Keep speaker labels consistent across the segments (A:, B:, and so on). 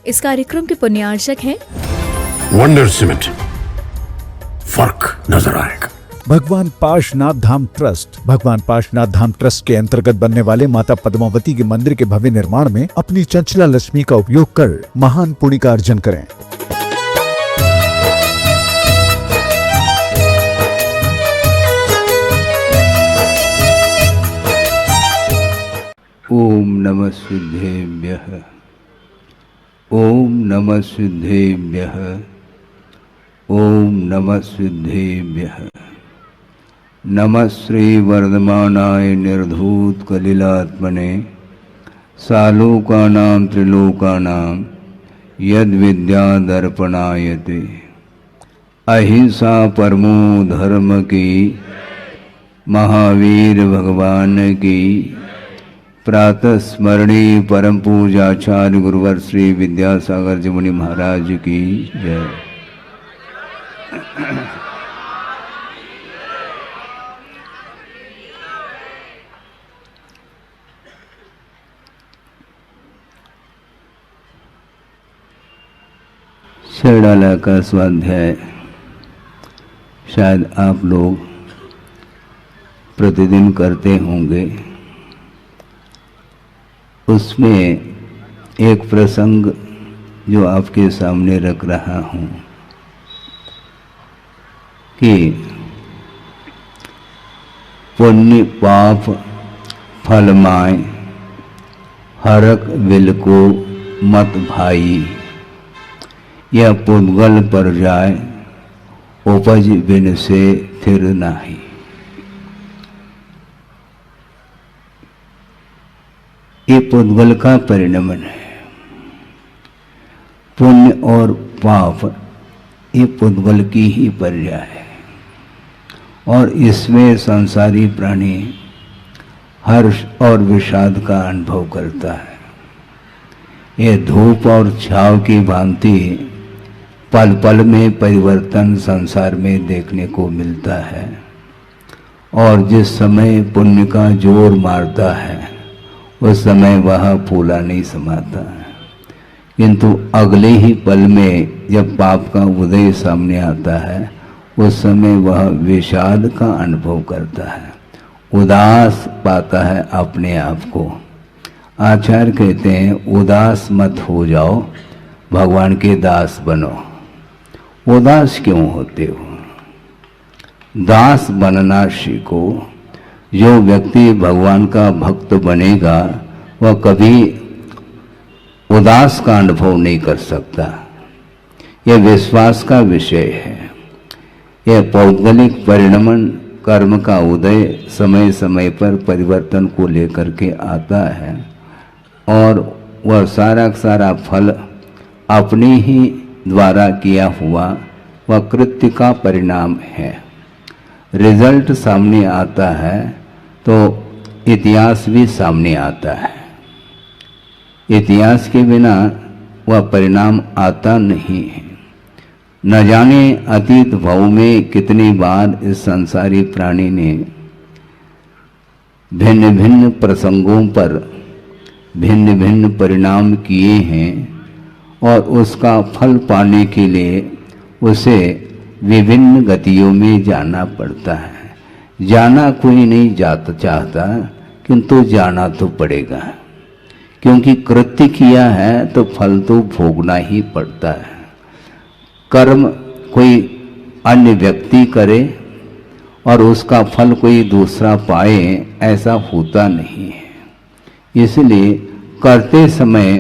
A: इस कार्यक्रम के पुण्यार्चक हैं
B: वंडर सीमेंट, फर्क नजर आएगा।
C: भगवान पार्श्वनाथ धाम ट्रस्ट। भगवान पार्श्वनाथ धाम ट्रस्ट के अंतर्गत बनने वाले माता पद्मावती के मंदिर के भव्य निर्माण में अपनी चंचला लक्ष्मी का उपयोग कर महान पुण्य का अर्जन करें।
D: ओम नमः सिद्धेभ्यः, ओम नमः सिद्धेभ्यः, ओम नमः सिद्धेभ्यः। नमः श्री वर्धमानाय निर्धूत कलिलात्मने सालोकानां त्रिलोकानां यद विद्या दर्पणायते। अहिंसा परमो धर्म की, महावीर भगवान की। प्रातः स्मरणीय परम पूजाचार्य गुरुवर श्री विद्यासागर जी मुनि महाराज की जय। शेरडाला का स्वाध्याय शायद आप लोग प्रतिदिन करते होंगे। उसमें एक प्रसंग जो आपके सामने रख रहा हूँ कि पुण्य पाप फलमाए, हरक विल को मत भाई। यह पुद्गल पर जाए, उपज बिन से थिर नाही। ये पुद्गल का परिणमन है। पुण्य और पाप ये पुद्गल की ही पर्याय है और इसमें संसारी प्राणी हर्ष और विषाद का अनुभव करता है। ये धूप और छाव की भांति पल पल में परिवर्तन संसार में देखने को मिलता है और जिस समय पुण्य का जोर मारता है उस समय वह फूला नहीं समाता है, किंतु अगले ही पल में जब पाप का उदय सामने आता है उस समय वह विषाद का अनुभव करता है, उदास पाता है अपने आप को। आचार्य कहते हैं उदास मत हो जाओ, भगवान के दास बनो। उदास क्यों होते हो? दास बनना सीखो। जो व्यक्ति भगवान का भक्त बनेगा वह कभी उदास का अनुभव नहीं कर सकता। यह विश्वास का विषय है। यह पौद्गलिक परिणमन कर्म का उदय समय समय पर परिवर्तन को लेकर के आता है और वह सारा सारा फल अपने ही द्वारा किया हुआ वह कृत्य का परिणाम है। रिजल्ट सामने आता है तो इतिहास भी सामने आता है। इतिहास के बिना वह परिणाम आता नहीं है। न जाने अतीत भव में कितनी बार इस संसारी प्राणी ने भिन्न भिन्न प्रसंगों पर भिन्न भिन्न परिणाम किए हैं और उसका फल पाने के लिए उसे विभिन्न गतियों में जाना पड़ता है। जाना कोई नहीं जाता चाहता, किंतु जाना तो पड़ेगा, क्योंकि कृत्य किया है तो फल तो भोगना ही पड़ता है। कर्म कोई अन्य व्यक्ति करे और उसका फल कोई दूसरा पाए, ऐसा होता नहीं है। इसलिए करते समय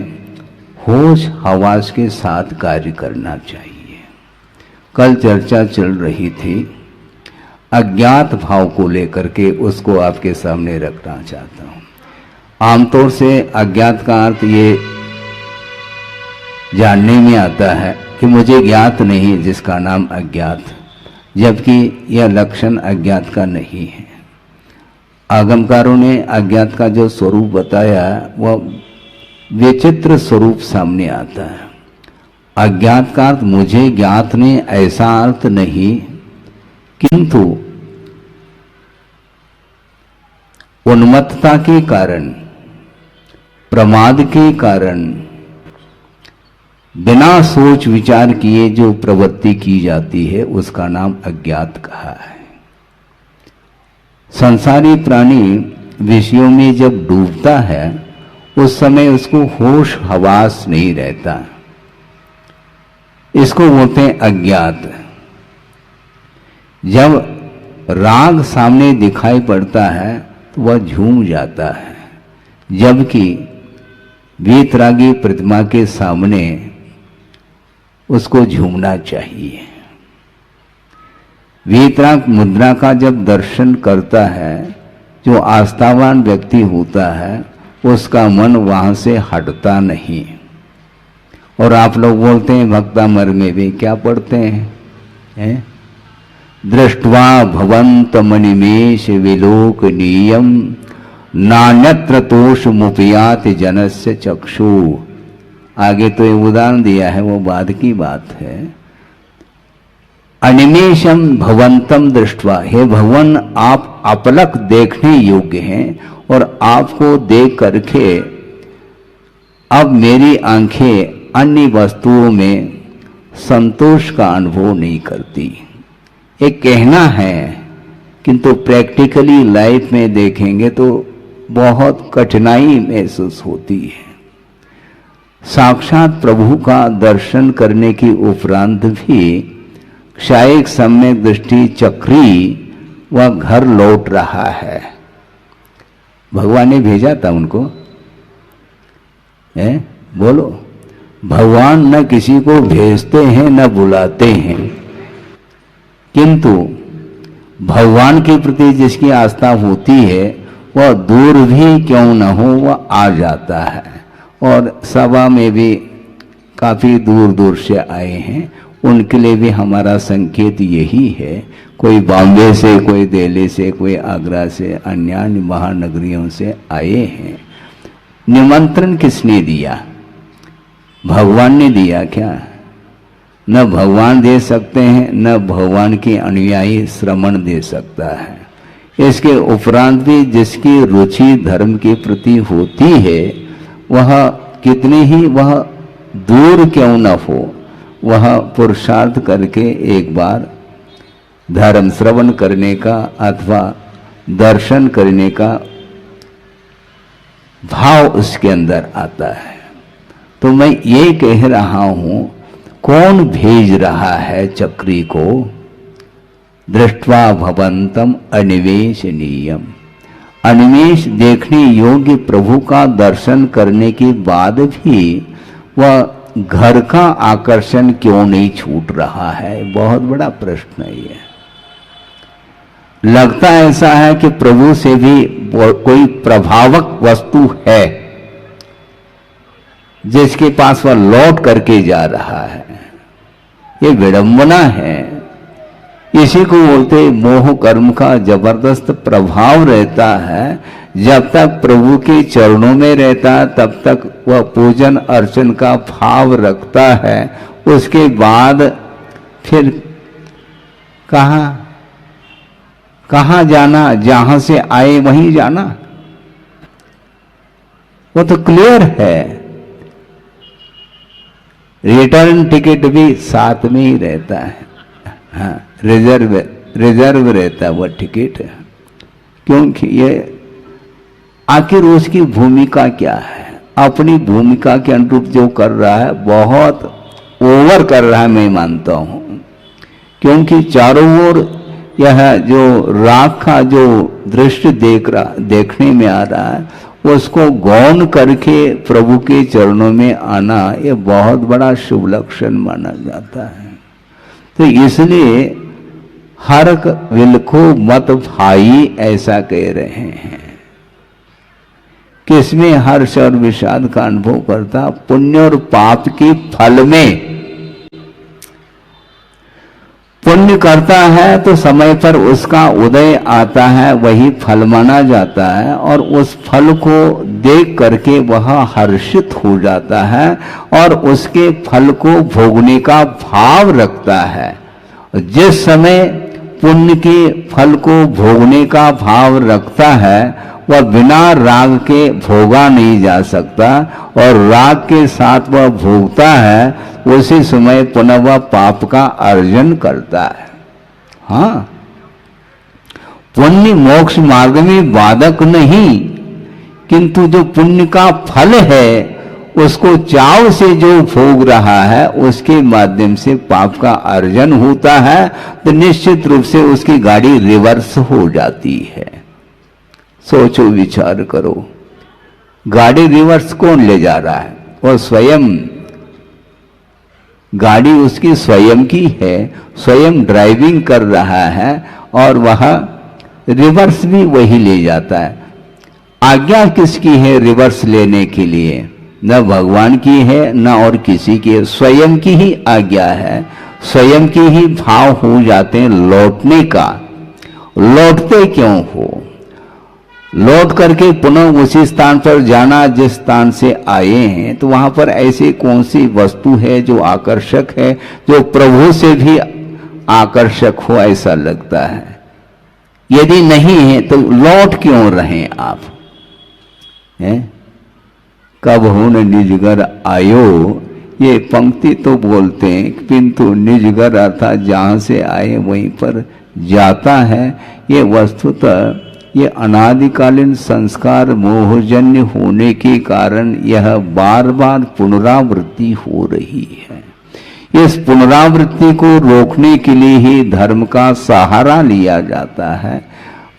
D: होश हवास के साथ कार्य करना चाहिए। कल चर्चा चल रही थी अज्ञात भाव को लेकर के, उसको आपके सामने रखना चाहता हूँ। आमतौर से अज्ञात का अर्थ ये जानने में आता है कि मुझे ज्ञात नहीं जिसका नाम अज्ञात, जबकि यह लक्षण अज्ञात का नहीं है। आगमकारों ने अज्ञात का जो स्वरूप बताया वह विचित्र स्वरूप सामने आता है। अज्ञात का अर्थ मुझे ज्ञात नहीं, ऐसा अर्थ नहीं, किंतु उन्मत्तता के कारण, प्रमाद के कारण बिना सोच विचार किए जो प्रवृत्ति की जाती है उसका नाम अज्ञात कहा है। संसारी प्राणी विषयों में जब डूबता है उस समय उसको होश हवास नहीं रहता, इसको बोलते हैं अज्ञात। जब राग सामने दिखाई पड़ता है तो वह झूम जाता है, जबकि वीतरागी प्रतिमा के सामने उसको झूमना चाहिए। वीतराग मुद्रा का जब दर्शन करता है, जो आस्थावान व्यक्ति होता है उसका मन वहां से हटता नहीं। और आप लोग बोलते हैं भक्तामर में भी क्या पढ़ते हैं? दृष्ट्वा भवंत मणिमेश विलोकनीयम नान्यत्र तोष मुपयात जनस्य चक्षु। आगे तो ये उदाहरण दिया है, वो बाद की बात है। अनिमेशम भवंतम दृष्ट्वा, हे भगवान आप अपलक देखने योग्य हैं और आपको देख करके अब मेरी आंखें अन्य वस्तुओं में संतोष का अनुभव नहीं करती। एक कहना है, किंतु प्रैक्टिकली लाइफ में देखेंगे तो बहुत कठिनाई महसूस होती है। साक्षात प्रभु का दर्शन करने की उपरांत भी क्षायिक सम्यक दृष्टि चक्री वह घर लौट रहा है। भगवान ने भेजा था उनको, बोलो। भगवान न किसी को भेजते हैं न बुलाते हैं, किंतु भगवान के प्रति जिसकी आस्था होती है वह दूर भी क्यों न हो वह आ जाता है। और सभा में भी काफी दूर दूर से आए हैं, उनके लिए भी हमारा संकेत यही है। कोई बॉम्बे से, कोई दिल्ली से, कोई आगरा से, अन्य महानगरियों से आए हैं। निमंत्रण किसने दिया? भगवान ने दिया क्या? न भगवान दे सकते हैं, न भगवान के अनुयायी श्रवण दे सकता है। इसके उपरांत भी जिसकी रुचि धर्म के प्रति होती है, वह कितने ही वह दूर क्यों न हो, वह पुरुषार्थ करके एक बार धर्म श्रवण करने का अथवा दर्शन करने का भाव उसके अंदर आता है। तो मैं ये कह रहा हूं, कौन भेज रहा है चक्री को? दृष्ट्वा भवंतम अनिवेशनीयम, अनिमेष देखने योग्य प्रभु का दर्शन करने के बाद भी वह घर का आकर्षण क्यों नहीं छूट रहा है? बहुत बड़ा प्रश्न है ये। लगता ऐसा है कि प्रभु से भी कोई प्रभावक वस्तु है जिसके पास वह लौट करके जा रहा है। ये विडंबना है। इसी को बोलते मोह कर्म का जबरदस्त प्रभाव रहता है। जब तक प्रभु के चरणों में रहता है तब तक वह पूजन अर्चन का भाव रखता है। उसके बाद फिर कहाँ जाना? जहां से आए वहीं जाना, वो तो क्लियर है। रिटर्न टिकट भी साथ में ही रहता है। हाँ, रिजर्व रहता है वह टिकट, क्योंकि ये आखिर उसकी भूमिका क्या है? अपनी भूमिका के अनुरूप जो कर रहा है बहुत ओवर कर रहा है, मैं मानता हूं। क्योंकि चारों ओर यह जो राग का जो दृश्य देखने में आ रहा है, उसको गौण करके प्रभु के चरणों में आना ये बहुत बड़ा शुभ लक्षण माना जाता है। तो इसलिए हर विलखो मत भाई ऐसा कह रहे हैं कि इसमें हर्ष और विषाद का अनुभव करता पुण्य और पाप के फल में। पुण्य करता है तो समय पर उसका उदय आता है, वही फल माना जाता है, और उस फल को देख करके वह हर्षित हो जाता है और उसके फल को भोगने का भाव रखता है। जिस समय पुण्य के फल को भोगने का भाव रखता है वह बिना राग के भोगा नहीं जा सकता, और राग के साथ वह भोगता है, उसी समय पुनः वह पाप का अर्जन करता है। हाँ, पुण्य मोक्ष मार्ग में बाधक नहीं, किंतु जो पुण्य का फल है उसको चाव से जो भोग रहा है, उसके माध्यम से पाप का अर्जन होता है, तो निश्चित रूप से उसकी गाड़ी रिवर्स हो जाती है। सोचो, विचार करो, गाड़ी रिवर्स कौन ले जा रहा है? वो स्वयं, गाड़ी उसकी स्वयं की है, स्वयं ड्राइविंग कर रहा है, और वह रिवर्स भी वही ले जाता है। आज्ञा किसकी है रिवर्स लेने के लिए? न भगवान की है, न और किसी की है, स्वयं की ही आज्ञा है, स्वयं की ही भाव हो जाते हैं लौटने का। लौटते क्यों हो? लौट करके पुनः उसी स्थान पर जाना जिस स्थान से आए हैं, तो वहां पर ऐसी कौन सी वस्तु है जो आकर्षक है, जो प्रभु से भी आकर्षक हो, ऐसा लगता है? यदि नहीं है तो लौट क्यों रहे आप? हैं? कब हो न निज घर आयो, ये पंक्ति तो बोलते हैं, किंतु निज घर अर्थात जहां से आए वहीं पर जाता है। ये वस्तुतः ये अनादिकालीन संस्कार मोहजन्य होने के कारण यह बार बार पुनरावृत्ति हो रही है। इस पुनरावृत्ति को रोकने के लिए ही धर्म का सहारा लिया जाता है।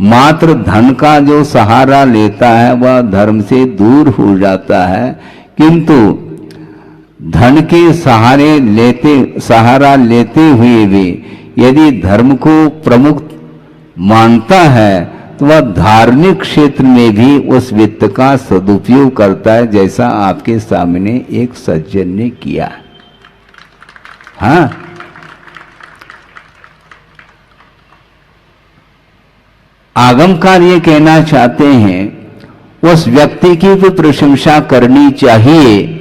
D: मात्र धन का जो सहारा लेता है वह धर्म से दूर हो जाता है, किंतु धन के सहारा लेते हुए भी यदि धर्म को प्रमुख मानता है, तो वह धार्मिक क्षेत्र में भी उस वित्त का सदुपयोग करता है, जैसा आपके सामने एक सज्जन ने किया। हाँ, आगमकार ये कहना चाहते हैं, उस व्यक्ति की भी प्रशंसा करनी चाहिए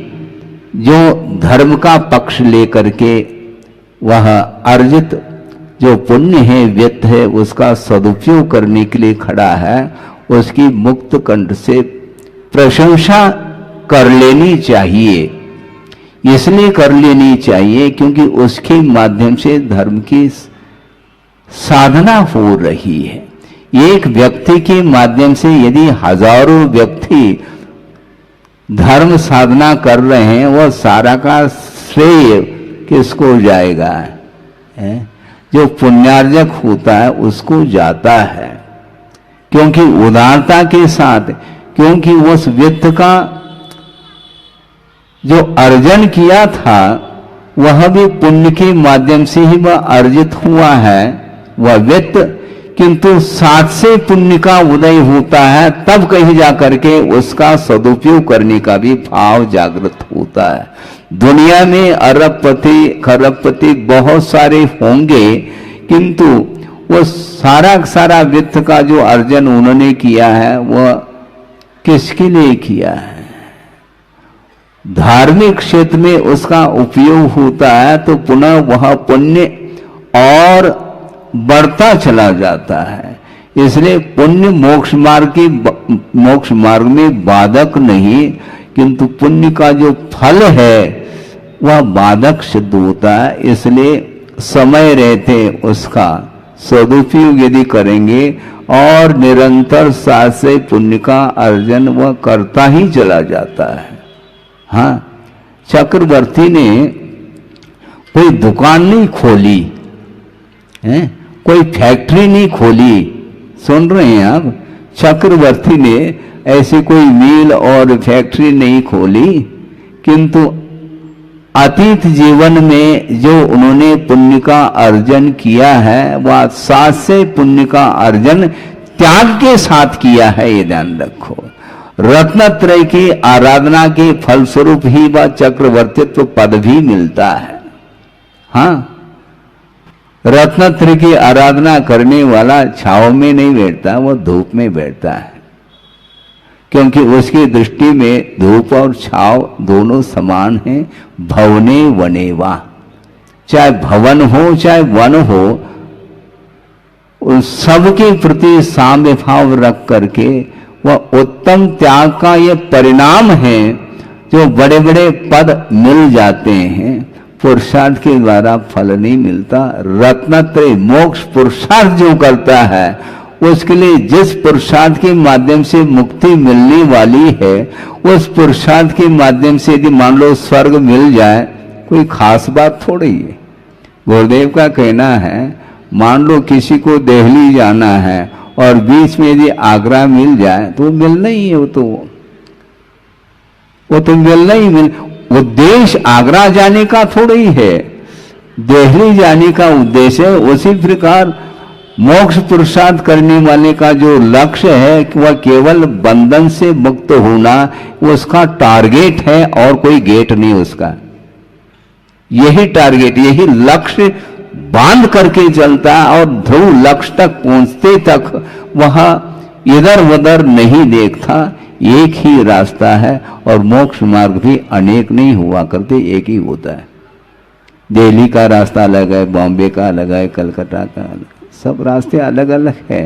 D: जो धर्म का पक्ष लेकर के वह अर्जित जो पुण्य है, वित्त है, उसका सदुपयोग करने के लिए खड़ा है। उसकी मुक्त कंठ से प्रशंसा कर लेनी चाहिए। इसलिए कर लेनी चाहिए क्योंकि उसके माध्यम से धर्म की साधना हो रही है। एक व्यक्ति के माध्यम से यदि हजारों व्यक्ति धर्म साधना कर रहे हैं, वह सारा का श्रेय किसको जाएगा? जो पुण्यार्जक होता है उसको जाता है, क्योंकि उदारता के साथ, क्योंकि उस वित्त का जो अर्जन किया था वह भी पुण्य के माध्यम से ही वह अर्जित हुआ है वह वित्त, किंतु साथ से पुण्य का उदय होता है, तब कहीं जाकर के उसका सदुपयोग करने का भी भाव जागृत होता है। दुनिया में अरबपति खरबपति बहुत सारे होंगे, किंतु वो सारा वित्त का जो अर्जन उन्होंने किया है वह किसके लिए किया है? धार्मिक क्षेत्र में उसका उपयोग होता है तो पुनः वह पुण्य और बढ़ता चला जाता है। इसलिए पुण्य मोक्ष मार्ग में बाधक नहीं, किंतु पुण्य का जो फल है वह बाधक सिद्ध होता है। इसलिए समय रहते उसका सदुपयोग यदि करेंगे और निरंतर साथ से पुण्य का अर्जन वह करता ही चला जाता है। हाँ, चक्रवर्ती ने कोई दुकान नहीं खोली है, कोई फैक्ट्री नहीं खोली, सुन रहे हैं आप? चक्रवर्ती ने ऐसी कोई मिल और फैक्ट्री नहीं खोली, किंतु अतीत जीवन में जो उन्होंने पुण्य का अर्जन किया है वह साथ से पुण्य का अर्जन त्याग के साथ किया है, ये ध्यान रखो। रत्नत्रय की आराधना के फलस्वरूप ही वह चक्रवर्तित्व पद भी मिलता है। हाँ, रत्नत्रय की आराधना करने वाला छाव में नहीं बैठता, वह धूप में बैठता है, क्योंकि उसकी दृष्टि में धूप और छाव दोनों समान हैं। भवने वने वा, चाहे भवन हो चाहे वन हो, उन सबके प्रति साम्य भाव रख करके वह उत्तम त्याग का ये परिणाम है। जो बड़े बड़े पद मिल जाते हैं, पुरुषार्थ के द्वारा फल नहीं मिलता। रत्नत्रय मोक्ष पुरुषार्थ जो करता है, उसके लिए जिस पुरुषार्थ के माध्यम से मुक्ति मिलने वाली है, उस पुरुषार्थ के माध्यम से यदि मान लो स्वर्ग मिल जाए, कोई खास बात थोड़ी है। गुरुदेव का कहना है, मान लो किसी को दिल्ली जाना है और बीच में यदि आगरा मिल जाए तो मिलना ही है। वो तो मिलना ही मिल। उद्देश्य आगरा जाने का थोड़ा ही है, दिल्ली जाने का उद्देश्य है। उसी प्रकार मोक्ष पुरुषार्थ करने वाले का जो लक्ष्य है कि वह केवल बंधन से मुक्त होना, उसका टारगेट है और कोई गेट नहीं उसका। यही टारगेट, यही लक्ष्य बांध करके चलता है और ध्रुव लक्ष्य तक पहुंचते तक वह इधर उधर नहीं देखता। एक ही रास्ता है और मोक्ष मार्ग भी अनेक नहीं हुआ करते, एक ही होता है। दिल्ली का रास्ता अलग है, बॉम्बे का अलग है, कलकत्ता का अलग, सब रास्ते अलग अलग है।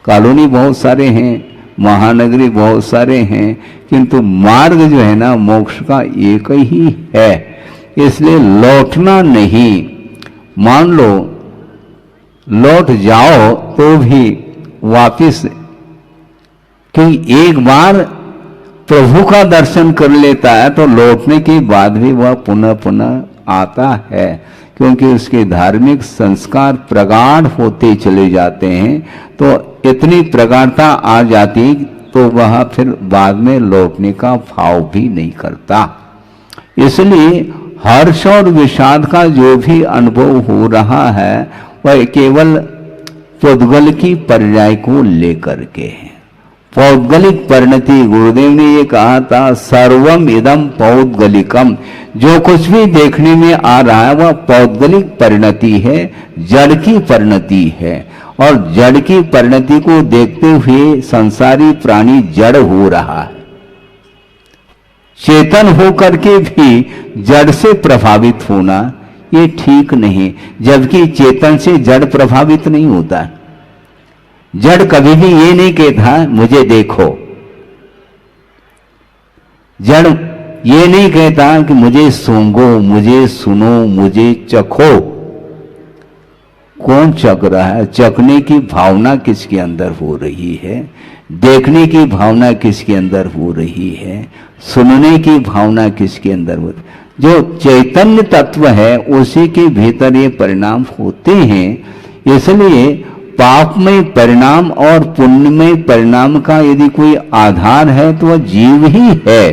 D: कॉलोनी बहुत सारे हैं, महानगरी बहुत सारे हैं, किंतु मार्ग जो है ना मोक्ष का एक ही है। इसलिए लौटना नहीं। मान लो लौट जाओ तो भी वापिस, क्योंकि एक बार प्रभु का दर्शन कर लेता है तो लौटने के बाद भी वह पुनः पुनः आता है, क्योंकि उसके धार्मिक संस्कार प्रगाढ़ होते चले जाते हैं। तो इतनी प्रगाढ़ता आ जाती तो वह फिर बाद में लौटने का भाव भी नहीं करता। इसलिए हर्ष और विषाद का जो भी अनुभव हो रहा है वह केवल पौद्गल की पर्याय को लेकर के है। पौद्गलिक परिणति, गुरुदेव ने ये कहा था, सर्वम इदम पौद्गलिकम। जो कुछ भी देखने में आ रहा है वह पौद्गलिक परिणति है, जड़ की परिणति है। और जड़ की परिणति को देखते हुए संसारी प्राणी जड़ हो रहा है। चेतन होकर के भी जड़ से प्रभावित होना ये ठीक नहीं, जबकि चेतन से जड़ प्रभावित नहीं होता। जड़ कभी भी ये नहीं कहता मुझे देखो, जड़ ये नहीं कहता कि मुझे सूंघो, मुझे सुनो, मुझे चखो। कौन चख रहा है? चखने की भावना किसके अंदर हो रही है, देखने की भावना किसके अंदर हो रही है, सुनने की भावना किसके अंदर हो रही है। जो चैतन्य तत्व है उसी के भीतर ये परिणाम होते हैं। इसलिए पापमय परिणाम और पुण्यमय परिणाम का यदि कोई आधार है तो वह जीव ही है।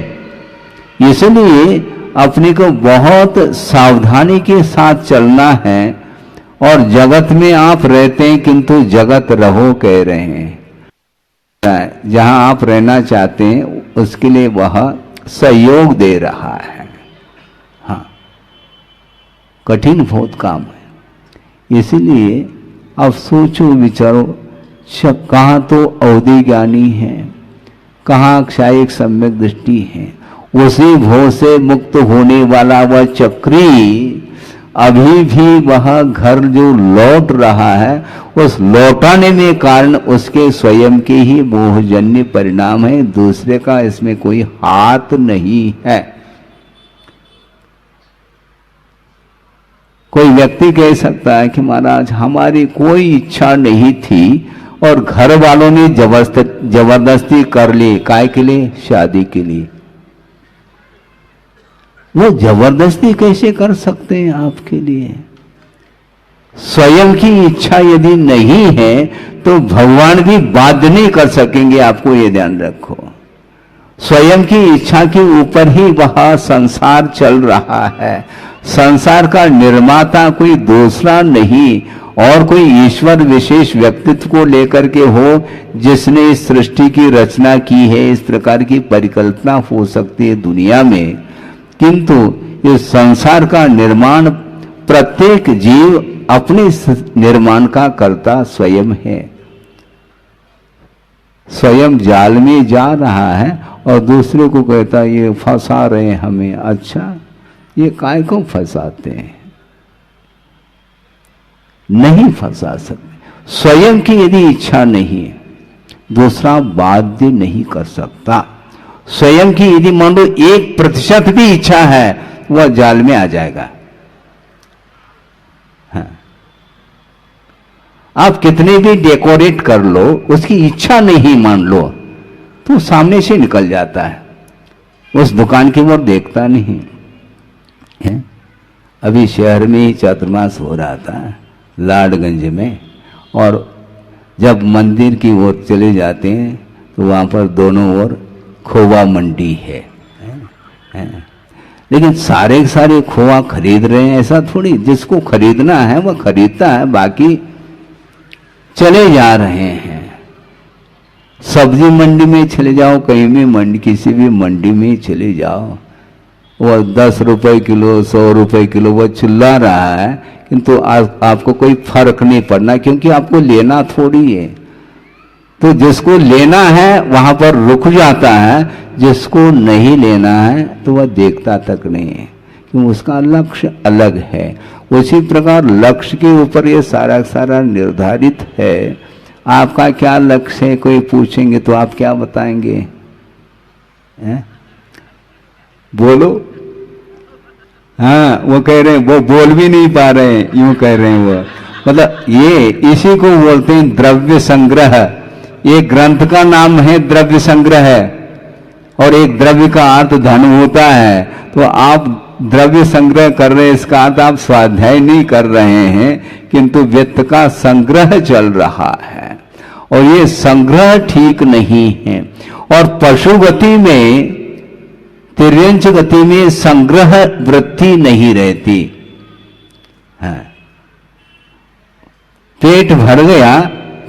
D: इसलिए अपने को बहुत सावधानी के साथ चलना है। और जगत में आप रहते हैं किंतु जगत रहो कह रहे हैं। जहां आप रहना चाहते हैं उसके लिए वह सहयोग दे रहा है। हाँ, कठिन बहुत काम है। इसलिए अब सोचो विचारो, कहाँ तो अवधि ज्ञानी है, कहाँ क्षायिक सम्यक दृष्टि है। उसी भोग से मुक्त होने वाला वह चक्री अभी भी वह घर जो लौट रहा है, उस लौटाने में कारण उसके स्वयं के ही मोहजन्य परिणाम है, दूसरे का इसमें कोई हाथ नहीं है। कोई व्यक्ति कह सकता है कि महाराज हमारी कोई इच्छा नहीं थी और घर वालों ने जबरदस्ती कर ली, काय के लिए? शादी के लिए। वो जबरदस्ती कैसे कर सकते हैं आपके लिए? स्वयं की इच्छा यदि नहीं है तो भगवान भी बाध्य नहीं कर सकेंगे, आपको ये ध्यान रखो। स्वयं की इच्छा के ऊपर ही वह संसार चल रहा है। संसार का निर्माता कोई दूसरा नहीं और कोई ईश्वर विशेष व्यक्तित्व को लेकर के हो जिसने इस सृष्टि की रचना की है। इस प्रकार की परिकल्पना हो सकती है दुनिया में, किंतु इस संसार का निर्माण प्रत्येक जीव अपने निर्माण का कर्ता स्वयं है। स्वयं जाल में जा रहा है और दूसरे को कहता है ये फंसा रहे हैं हमें। अच्छा, ये काय को फंसाते हैं? नहीं फंसा सकते। स्वयं की यदि इच्छा नहीं है दूसरा बाध्य नहीं कर सकता। स्वयं की यदि मान लो 1% भी इच्छा है, वह जाल में आ जाएगा। हाँ। आप कितने भी डेकोरेट कर लो, उसकी इच्छा नहीं मान लो तो सामने से निकल जाता है, उस दुकान की ओर देखता नहीं है। अभी शहर में ही चातुर्मास हो रहा था लाडगंज में, और जब मंदिर की ओर चले जाते हैं तो वहां पर दोनों ओर खोवा मंडी है। लेकिन सारे सारे खोवा खरीद रहे हैं ऐसा थोड़ी, जिसको खरीदना है वह खरीदता है, बाकी चले जा रहे हैं। सब्जी मंडी में चले जाओ, कहीं भी मंडी, किसी भी मंडी में चले जाओ, वह 10 रुपए किलो 100 रुपए किलो वह चिल्ला रहा है, किंतु आपको कोई फर्क नहीं पड़ना, क्योंकि आपको लेना थोड़ी है। तो जिसको लेना है वहां पर रुक जाता है, जिसको नहीं लेना है तो वह देखता तक नहीं है, क्योंकि उसका लक्ष्य अलग है। उसी प्रकार लक्ष्य के ऊपर ये सारा सारा निर्धारित है। आपका क्या लक्ष्य है, कोई पूछेंगे तो आप क्या बताएंगे? बोलो। हाँ, वो कह रहे हैं, वो बोल भी नहीं पा रहे हैं, यूं कह रहे हैं वो। मतलब ये इसी को बोलते हैं द्रव्य संग्रह। ये ग्रंथ का नाम है द्रव्य संग्रह है, और एक द्रव्य का अर्थ धन होता है। तो आप द्रव्य संग्रह कर रहे हैं, इसका अर्थ आप स्वाध्याय नहीं कर रहे हैं, किंतु वित्त का संग्रह चल रहा है, और ये संग्रह ठीक नहीं है। और पशु गति में, तिर्यंच गति में संग्रह वृत्ति नहीं रहती है। पेट भर गया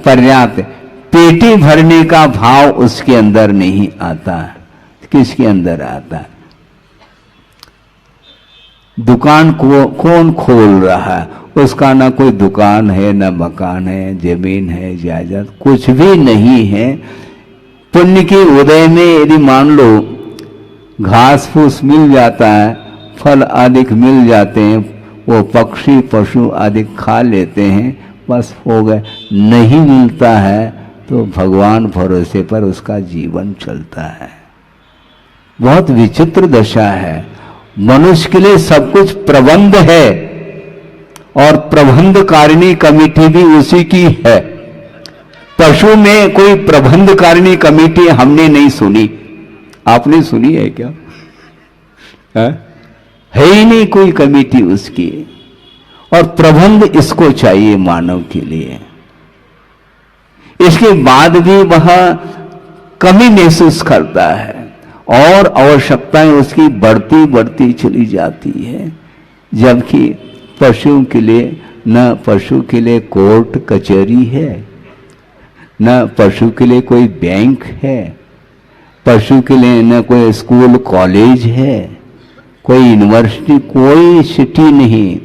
D: पर्याप्त, पेटी भरने का भाव उसके अंदर नहीं आता। किसके अंदर आता है? दुकान को कौन खोल रहा है? उसका ना कोई दुकान है, ना मकान है, जमीन है, जायदाद कुछ भी नहीं है। पुण्य के उदय में यदि मान लो घास फूस मिल जाता है, फल आदि मिल जाते हैं, वो पक्षी पशु आदि खा लेते हैं, बस हो गए। नहीं मिलता है तो भगवान भरोसे पर उसका जीवन चलता है। बहुत विचित्र दशा है। मनुष्य के लिए सब कुछ प्रबंध है, और प्रबंध कारिणी कमेटी भी उसी की है। पशु में कोई प्रबंध कारिणी कमेटी हमने नहीं सुनी। आपने सुनी है क्या? है ही नहीं कोई कमेटी उसकी। और प्रबंध इसको चाहिए मानव के लिए। इसके बाद भी वह कमी महसूस करता है, और आवश्यकताएं उसकी बढ़ती बढ़ती चली जाती है। जबकि पशु के लिए न पशु के लिए कोर्ट कचहरी है, न पशु के लिए कोई बैंक है, पशु के लिए न कोई स्कूल कॉलेज है, कोई यूनिवर्सिटी, कोई सिटी नहीं।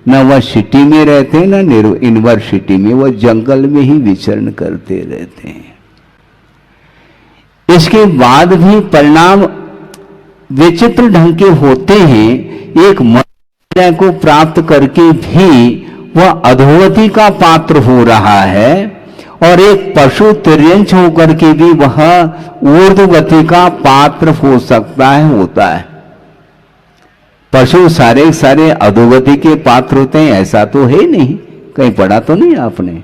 D: न वह सिटी में रहते हैं, न यूनिवर्सिटी में, वह जंगल में ही विचरण करते रहते हैं। इसके बाद भी परिणाम विचित्र ढंग के होते हैं। एक मनुष्य को प्राप्त करके भी वह अधोगति का पात्र हो रहा है, और एक पशु तिर्यंच होकर के भी वह ऊर्ध्वगति का पात्र हो सकता है, होता है। पशु सारे सारे अधोगति के पात्र होते हैं ऐसा तो है नहीं, कहीं पढ़ा तो नहीं आपने।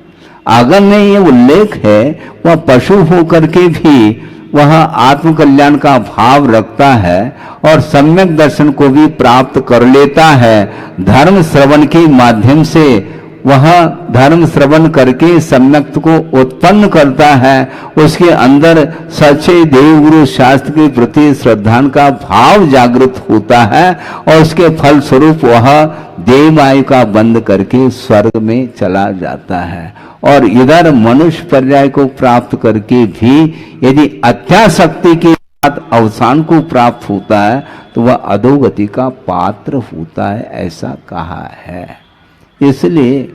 D: आगम में ये उल्लेख है, वह पशु होकर के भी वह आत्मकल्याण का भाव रखता है, और सम्यक दर्शन को भी प्राप्त कर लेता है। धर्म श्रवण के माध्यम से वह धर्म श्रवण करके सम्यक को उत्पन्न करता है। उसके अंदर सच्चे देवगुरु शास्त्र के प्रति श्रद्धा का भाव जागृत होता है, और उसके फल स्वरूप वह देवमायु का बंद करके स्वर्ग में चला जाता है। और इधर मनुष्य पर्याय को प्राप्त करके भी यदि अत्यासक्ति के साथ अवसान को प्राप्त होता है तो वह अधोगति का पात्र होता है, ऐसा कहा है। इसलिए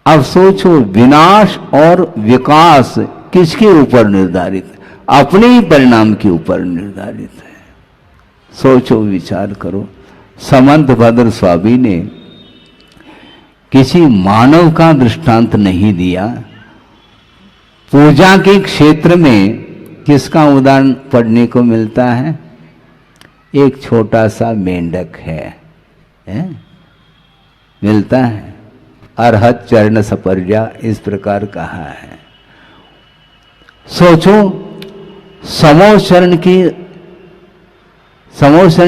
D: अब सोचो, विनाश और विकास किसके ऊपर निर्धारित? अपने ही परिणाम के ऊपर निर्धारित है। सोचो, विचार करो। समंत भद्र स्वामी ने किसी मानव का दृष्टांत नहीं दिया, पूजा के क्षेत्र में किसका उदाहरण पढ़ने को मिलता है? एक छोटा सा मेंढक है? मिलता है। अरहत चरण सपर्या इस प्रकार कहा है। सोचो, समोचरण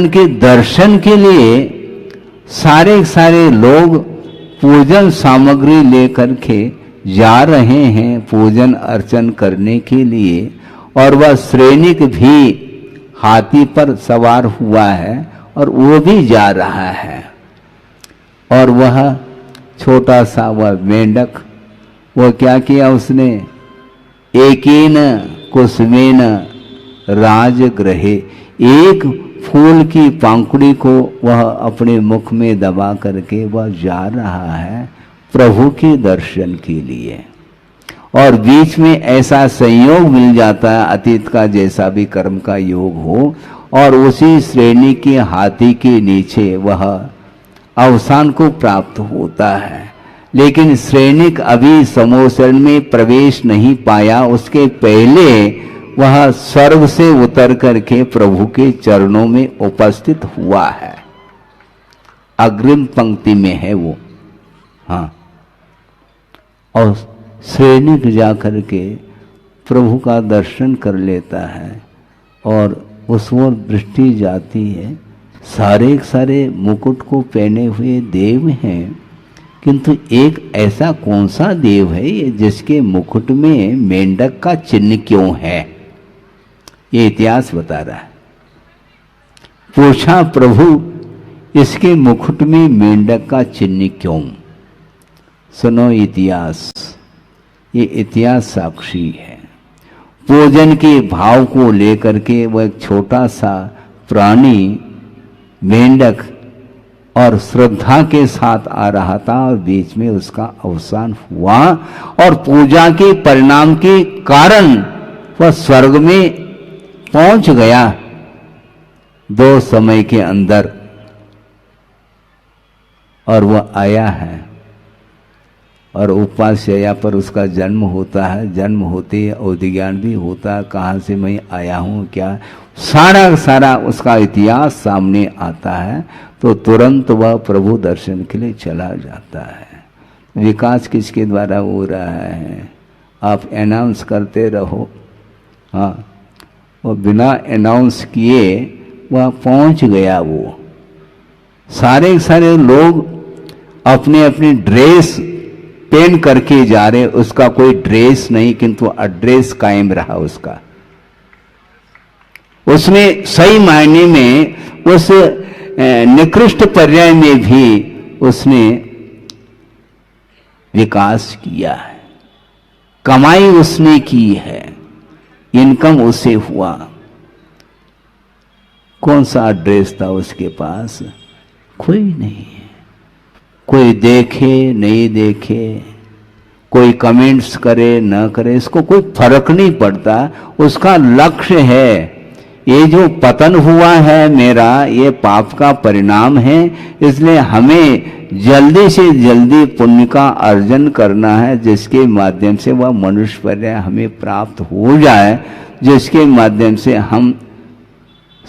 D: के दर्शन के लिए सारे लोग पूजन सामग्री लेकर के जा रहे हैं पूजन अर्चन करने के लिए, और वह सैनिक भी हाथी पर सवार हुआ है और वो भी जा रहा है, और वह छोटा सा वह मेंढक, वो क्या किया उसने? एकेन कुसुमेन राजगृहे, एक फूल की पंखुड़ी को वह अपने मुख में दबा करके वह जा रहा है प्रभु के दर्शन के लिए। और बीच में ऐसा संयोग मिल जाता है, अतीत का जैसा भी कर्म का योग हो, और उसी श्रेणी के हाथी के नीचे वह अवसान को प्राप्त होता है। लेकिन सैनिक अभी समोचरण में प्रवेश नहीं पाया, उसके पहले वह स्वर्ग से उतर करके प्रभु के चरणों में उपस्थित हुआ है। अग्रिम पंक्ति में है वो। हाँ, और सैनिक जाकर के प्रभु का दर्शन कर लेता है और उस ओर दृष्टि जाती है। सारे मुकुट को पहने हुए देव हैं, किंतु एक ऐसा कौन सा देव है जिसके मुकुट में मेंढक का चिन्ह क्यों है? ये इतिहास बता रहा है। पूछा, प्रभु इसके मुकुट में मेंढक का चिन्ह क्यों? सुनो इतिहास, ये इतिहास साक्षी है। पूजन के भाव को लेकर के वह एक छोटा सा प्राणी मेंढक और श्रद्धा के साथ आ रहा था, और बीच में उसका अवसान हुआ, और पूजा के परिणाम के कारण वह स्वर्ग में पहुंच गया 2 समय के अंदर, और वह आया है। और उपास्या पर उसका जन्म होता है। जन्म होते अवधिज्ञान भी होता है, कहाँ से मैं आया हूँ, क्या सारा उसका इतिहास सामने आता है। तो तुरंत वह प्रभु दर्शन के लिए चला जाता है। विकास किसके द्वारा हो रहा है? आप अनाउंस करते रहो। हाँ, वो बिना अनाउंस किए वह पहुंच गया। वो सारे लोग अपने अपनी ड्रेस पहन करके जा रहे, उसका कोई ड्रेस नहीं, किंतु एड्रेस कायम रहा उसका। उसने सही मायने में उस निकृष्ट पर्याय में भी उसने विकास किया है। कमाई उसने की है, इनकम उसे हुआ। कौन सा एड्रेस था उसके पास? कोई नहीं है। कोई देखे नहीं देखे, कोई कमेंट्स करे न करे, इसको कोई फर्क नहीं पड़ता। उसका लक्ष्य है, ये जो पतन हुआ है मेरा, ये पाप का परिणाम है, इसलिए हमें जल्दी से जल्दी पुण्य का अर्जन करना है, जिसके माध्यम से वह मनुष्य पर्याय हमें प्राप्त हो जाए, जिसके माध्यम से हम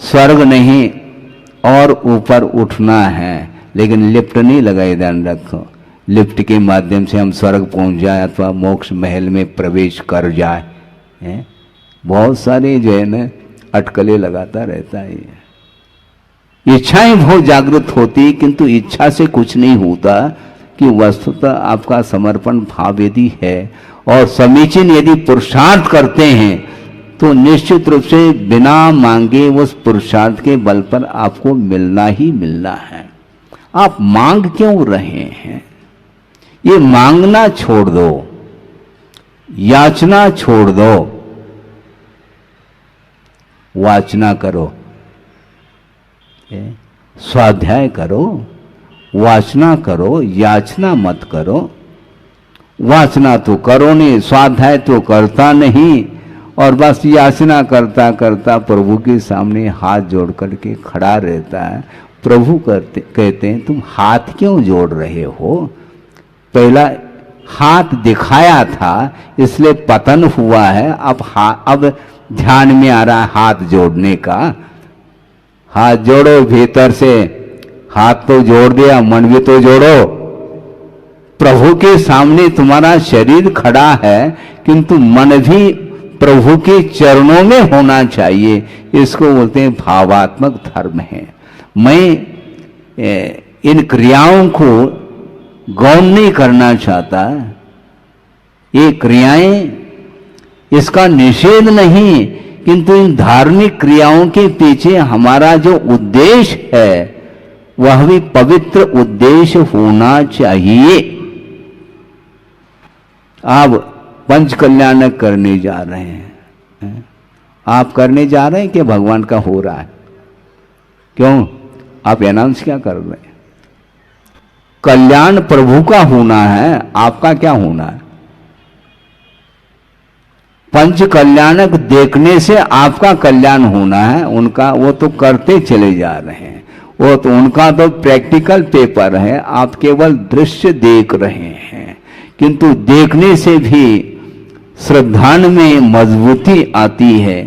D: स्वर्ग नहीं और ऊपर उठना है। लेकिन लिफ्ट नहीं लगाए, ध्यान रखो। लिफ्ट के माध्यम से हम स्वर्ग पहुंच जाए अथवा मोक्ष महल में प्रवेश कर जाए। बहुत सारे जो है ना अटकलें लगाता रहता है। इच्छाएं बहुत जागृत होती, किंतु इच्छा से कुछ नहीं होता। कि वस्तुतः आपका समर्पण भाव यदि है और समीचीन यदि पुरुषार्थ करते हैं, तो निश्चित रूप से बिना मांगे उस पुरुषार्थ के बल पर आपको मिलना ही मिलना है। आप मांग क्यों रहे हैं? ये मांगना छोड़ दो, याचना छोड़ दो, वाचना करो, स्वाध्याय करो, वाचना करो, याचना मत करो। वाचना तो करो नहीं, स्वाध्याय तो करता नहीं, और बस याचना करता करता प्रभु के सामने हाथ जोड़ करके खड़ा रहता है। प्रभु कहते हैं तुम हाथ क्यों जोड़ रहे हो? पहला हाथ दिखाया था इसलिए पतन हुआ है। अब ध्यान में आ रहा है हाथ जोड़ने का। हाथ जोड़ो, भीतर से हाथ तो जोड़ दिया, मन भी तो जोड़ो। प्रभु के सामने तुम्हारा शरीर खड़ा है किंतु मन भी प्रभु के चरणों में होना चाहिए। इसको बोलते हैं भावात्मक धर्म है। मैं इन क्रियाओं को गौण नहीं करना चाहता। ये क्रियाएं, इसका निषेध नहीं, किंतु इन धार्मिक क्रियाओं के पीछे हमारा जो उद्देश्य है वह भी पवित्र उद्देश्य होना चाहिए। आप पंच कल्याणक करने जा रहे हैं, आप करने जा रहे हैं कि भगवान का हो रहा है? क्यों आप अनाउंस क्या कर रहे हैं? कल्याण प्रभु का होना है, आपका क्या होना है? पंच कल्याणक देखने से आपका कल्याण होना है, उनका वो तो करते चले जा रहे हैं। वो तो उनका तो प्रैक्टिकल पेपर है, आप केवल दृश्य देख रहे हैं। किंतु देखने से भी श्रद्धा में मजबूती आती है।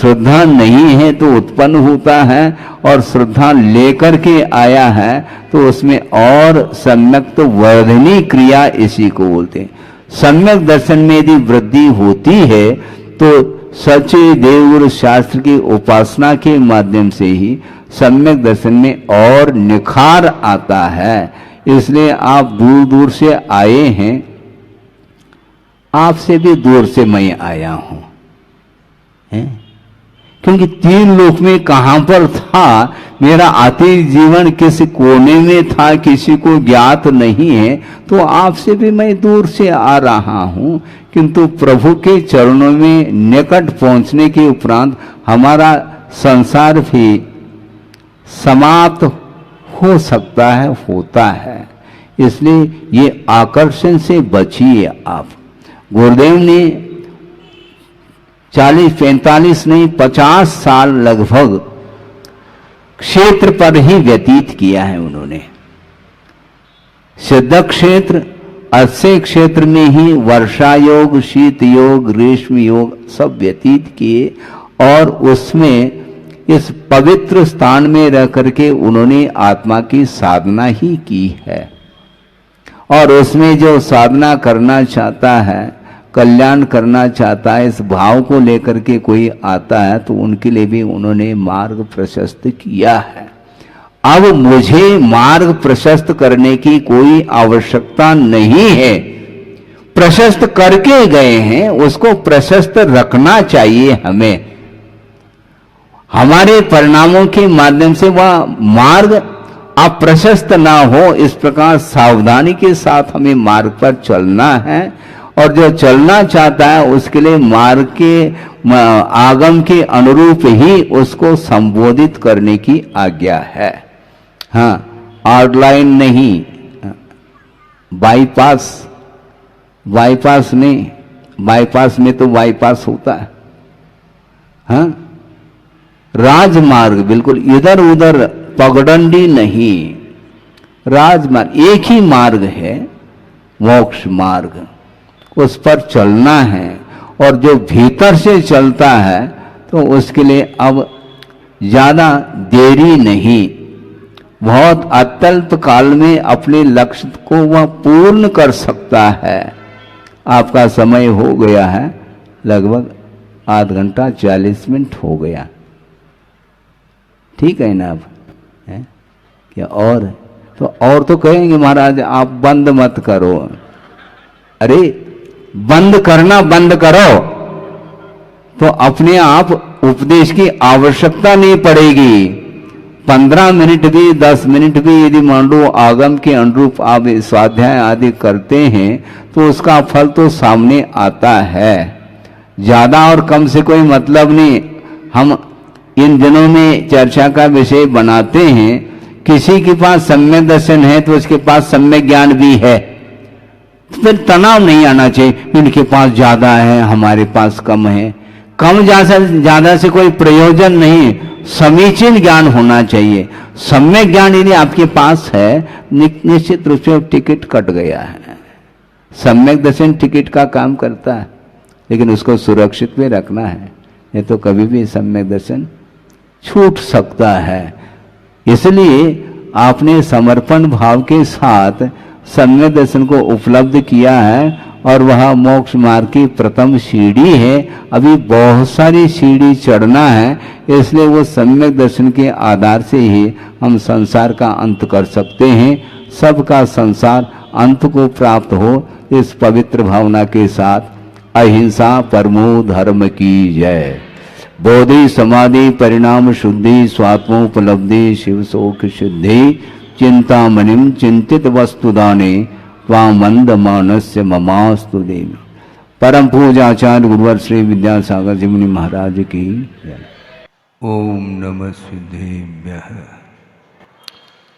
D: श्रद्धा नहीं है तो उत्पन्न होता है, और श्रद्धा लेकर के आया है तो उसमें और सम्यक तो वर्धनी क्रिया इसी को बोलते हैं। सम्यक दर्शन में यदि वृद्धि होती है तो सच्चे देवगुरु शास्त्र की उपासना के माध्यम से ही सम्यक दर्शन में और निखार आता है। इसलिए आप दूर दूर से आए हैं, आपसे भी दूर से मैं आया हूं, क्योंकि तीन लोक में कहां पर था, मेरा आते जीवन किस कोने में था किसी को ज्ञात नहीं है। तो आपसे भी मैं दूर से आ रहा हूं, किंतु प्रभु के चरणों में निकट पहुंचने के उपरांत हमारा संसार भी समाप्त हो सकता है, होता है। इसलिए ये आकर्षण से बचिए आप। गुरुदेव ने 40-45 नहीं 50 साल लगभग क्षेत्र पर ही व्यतीत किया है उन्होंने। सिद्ध क्षेत्र, अस्य क्षेत्र में ही वर्षा योग, शीत योग, ग्रीष्म योग सब व्यतीत किए, और उसमें इस पवित्र स्थान में रह करके उन्होंने आत्मा की साधना ही की है। और उसमें जो साधना करना चाहता है, कल्याण करना चाहता है, इस भाव को लेकर के कोई आता है तो उनके लिए भी उन्होंने मार्ग प्रशस्त किया है। अब मुझे मार्ग प्रशस्त करने की कोई आवश्यकता नहीं है। प्रशस्त करके गए हैं, उसको प्रशस्त रखना चाहिए हमें। हमारे परिणामों के माध्यम से वह मार्ग अप्रशस्त ना हो, इस प्रकार सावधानी के साथ हमें मार्ग पर चलना है। और जो चलना चाहता है उसके लिए मार्ग के आगम के अनुरूप ही उसको संबोधित करने की आज्ञा है। हाँ, ऑनलाइन नहीं, बाईपास नहीं, बाईपास में तो बाईपास होता है। हाँ, राजमार्ग बिल्कुल इधर उधर पगडंडी नहीं, राजमार्ग एक ही मार्ग है, मोक्ष मार्ग, उस पर चलना है। और जो भीतर से चलता है तो उसके लिए अब ज्यादा देरी नहीं, बहुत अत्यल्प काल में अपने लक्ष्य को वह पूर्ण कर सकता है। आपका समय हो गया है, लगभग आधा घंटा 40 मिनट हो गया, ठीक है ना? अब है क्या? और तो कहेंगे महाराज आप बंद मत करो। अरे बंद करना बंद करो तो अपने आप उपदेश की आवश्यकता नहीं पड़ेगी। 15 मिनट भी 10 मिनट भी यदि मान लो आगम के अनुरूप आप स्वाध्याय आदि करते हैं तो उसका फल तो सामने आता है। ज्यादा और कम से कोई मतलब नहीं। हम इन दिनों में चर्चा का विषय बनाते हैं, किसी के पास सम्यक दर्शन है तो उसके पास सम्यक ज्ञान भी है, फिर तनाव नहीं आना चाहिए उनके पास ज्यादा है हमारे पास कम है। कम ज्यादा से कोई प्रयोजन नहीं, समीचीन ज्ञान होना चाहिए। सम्यक ज्ञान यदि आपके पास है, निश्चित रूप से टिकट कट गया है, सम्यक दर्शन टिकट का काम करता है, लेकिन उसको सुरक्षित में रखना है, नहीं तो कभी भी सम्यक दर्शन छूट सकता है। इसलिए आपने समर्पण भाव के साथ सम्यक दर्शन को उपलब्ध किया है, और वह मोक्ष मार्ग की प्रथम सीढ़ी है। अभी बहुत सारी सीढ़ी चढ़ना है, इसलिए वो सम्यक दर्शन के आधार से ही हम संसार का अंत कर सकते हैं। सबका संसार अंत को प्राप्त हो, इस पवित्र भावना के साथ अहिंसा परमो धर्म की जय। बोधि समाधि परिणाम शुद्धि स्वात्मोपलब्धि शिव शोक शुद्धि चिंतामणिम चिंतित वस्तुदाने त्वामंद मानस्य ममास्तु देवी। परम पूजाचार्य गुरुवर श्री विद्यासागर जी मुनि महाराज की जय। ओम नमः सिद्धेभ्यः,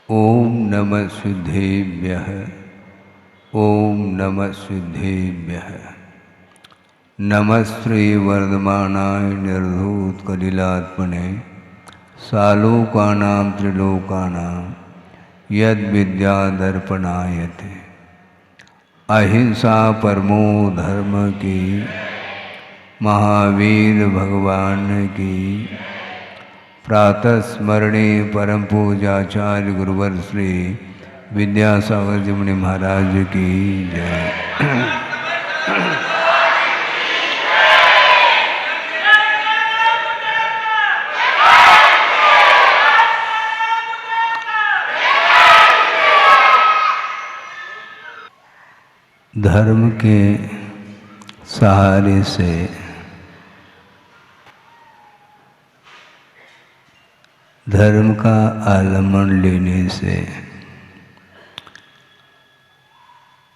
D: ओम नमः सिद्धेभ्यः, ओम नमः सिद्धेभ्यः। नमः श्री वर्धमानाय निर्धूत कलिलात्मने सालोकानां त्रिलोकानां यद विद्या दर्पणायते। अहिंसा परमो धर्म की महावीर भगवान की प्रातः स्मरणे परम पूजाचार्य गुरुवर श्री विद्यासागर जी मुनि महाराज की जय। धर्म के सहारे से धर्म का आलम्बन लेने से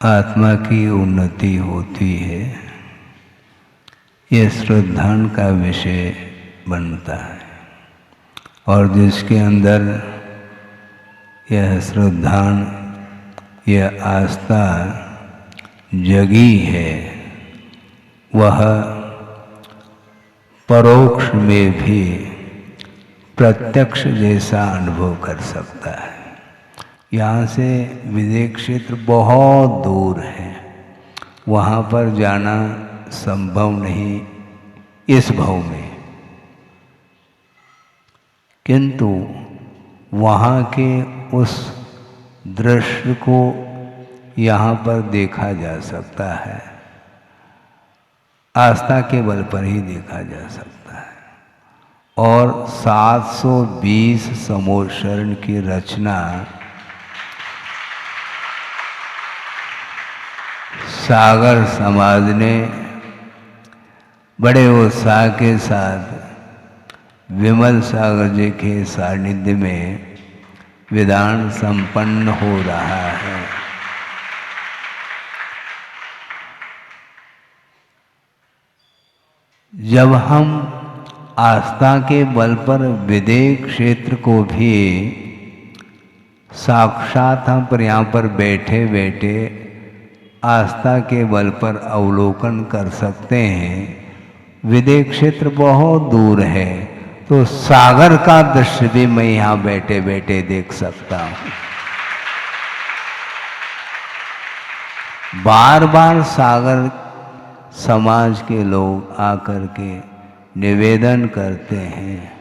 D: आत्मा की उन्नति होती है, यह श्रद्धान का विषय बनता है। और जिसके अंदर यह श्रद्धान, यह आस्था जगी है, वह परोक्ष में भी प्रत्यक्ष जैसा अनुभव कर सकता है। यहाँ से विदेह क्षेत्र बहुत दूर है, वहाँ पर जाना संभव नहीं इस भाव में, किंतु वहाँ के उस दृश्य को यहाँ पर देखा जा सकता है, आस्था के बल पर ही देखा जा सकता है। और 720 समोशरण की रचना सागर समाज ने बड़े उत्साह के साथ विमल सागर जी के सानिध्य में विधान संपन्न हो रहा है। जब हम आस्था के बल पर विदेह क्षेत्र को भी साक्षात हम पर यहाँ पर बैठे बैठे आस्था के बल पर अवलोकन कर सकते हैं। विदेह क्षेत्र बहुत दूर है, तो सागर का दृश्य भी मैं यहाँ बैठे बैठे देख सकता हूँ। बार बार सागर समाज के लोग आकर के निवेदन करते हैं,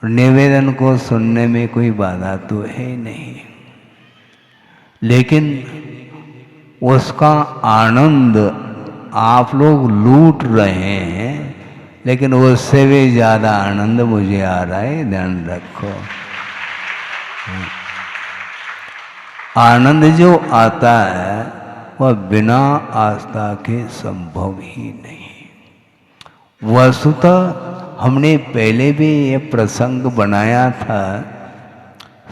D: निवेदन को सुनने में कोई बाधा तो है नहीं, लेकिन उसका आनंद आप लोग लूट रहे हैं, लेकिन उससे भी ज़्यादा आनंद मुझे आ रहा है, ध्यान रखो। आनंद जो आता है वह बिना आस्था के संभव ही नहीं। वस्तुतः हमने पहले भी ये प्रसंग बनाया था,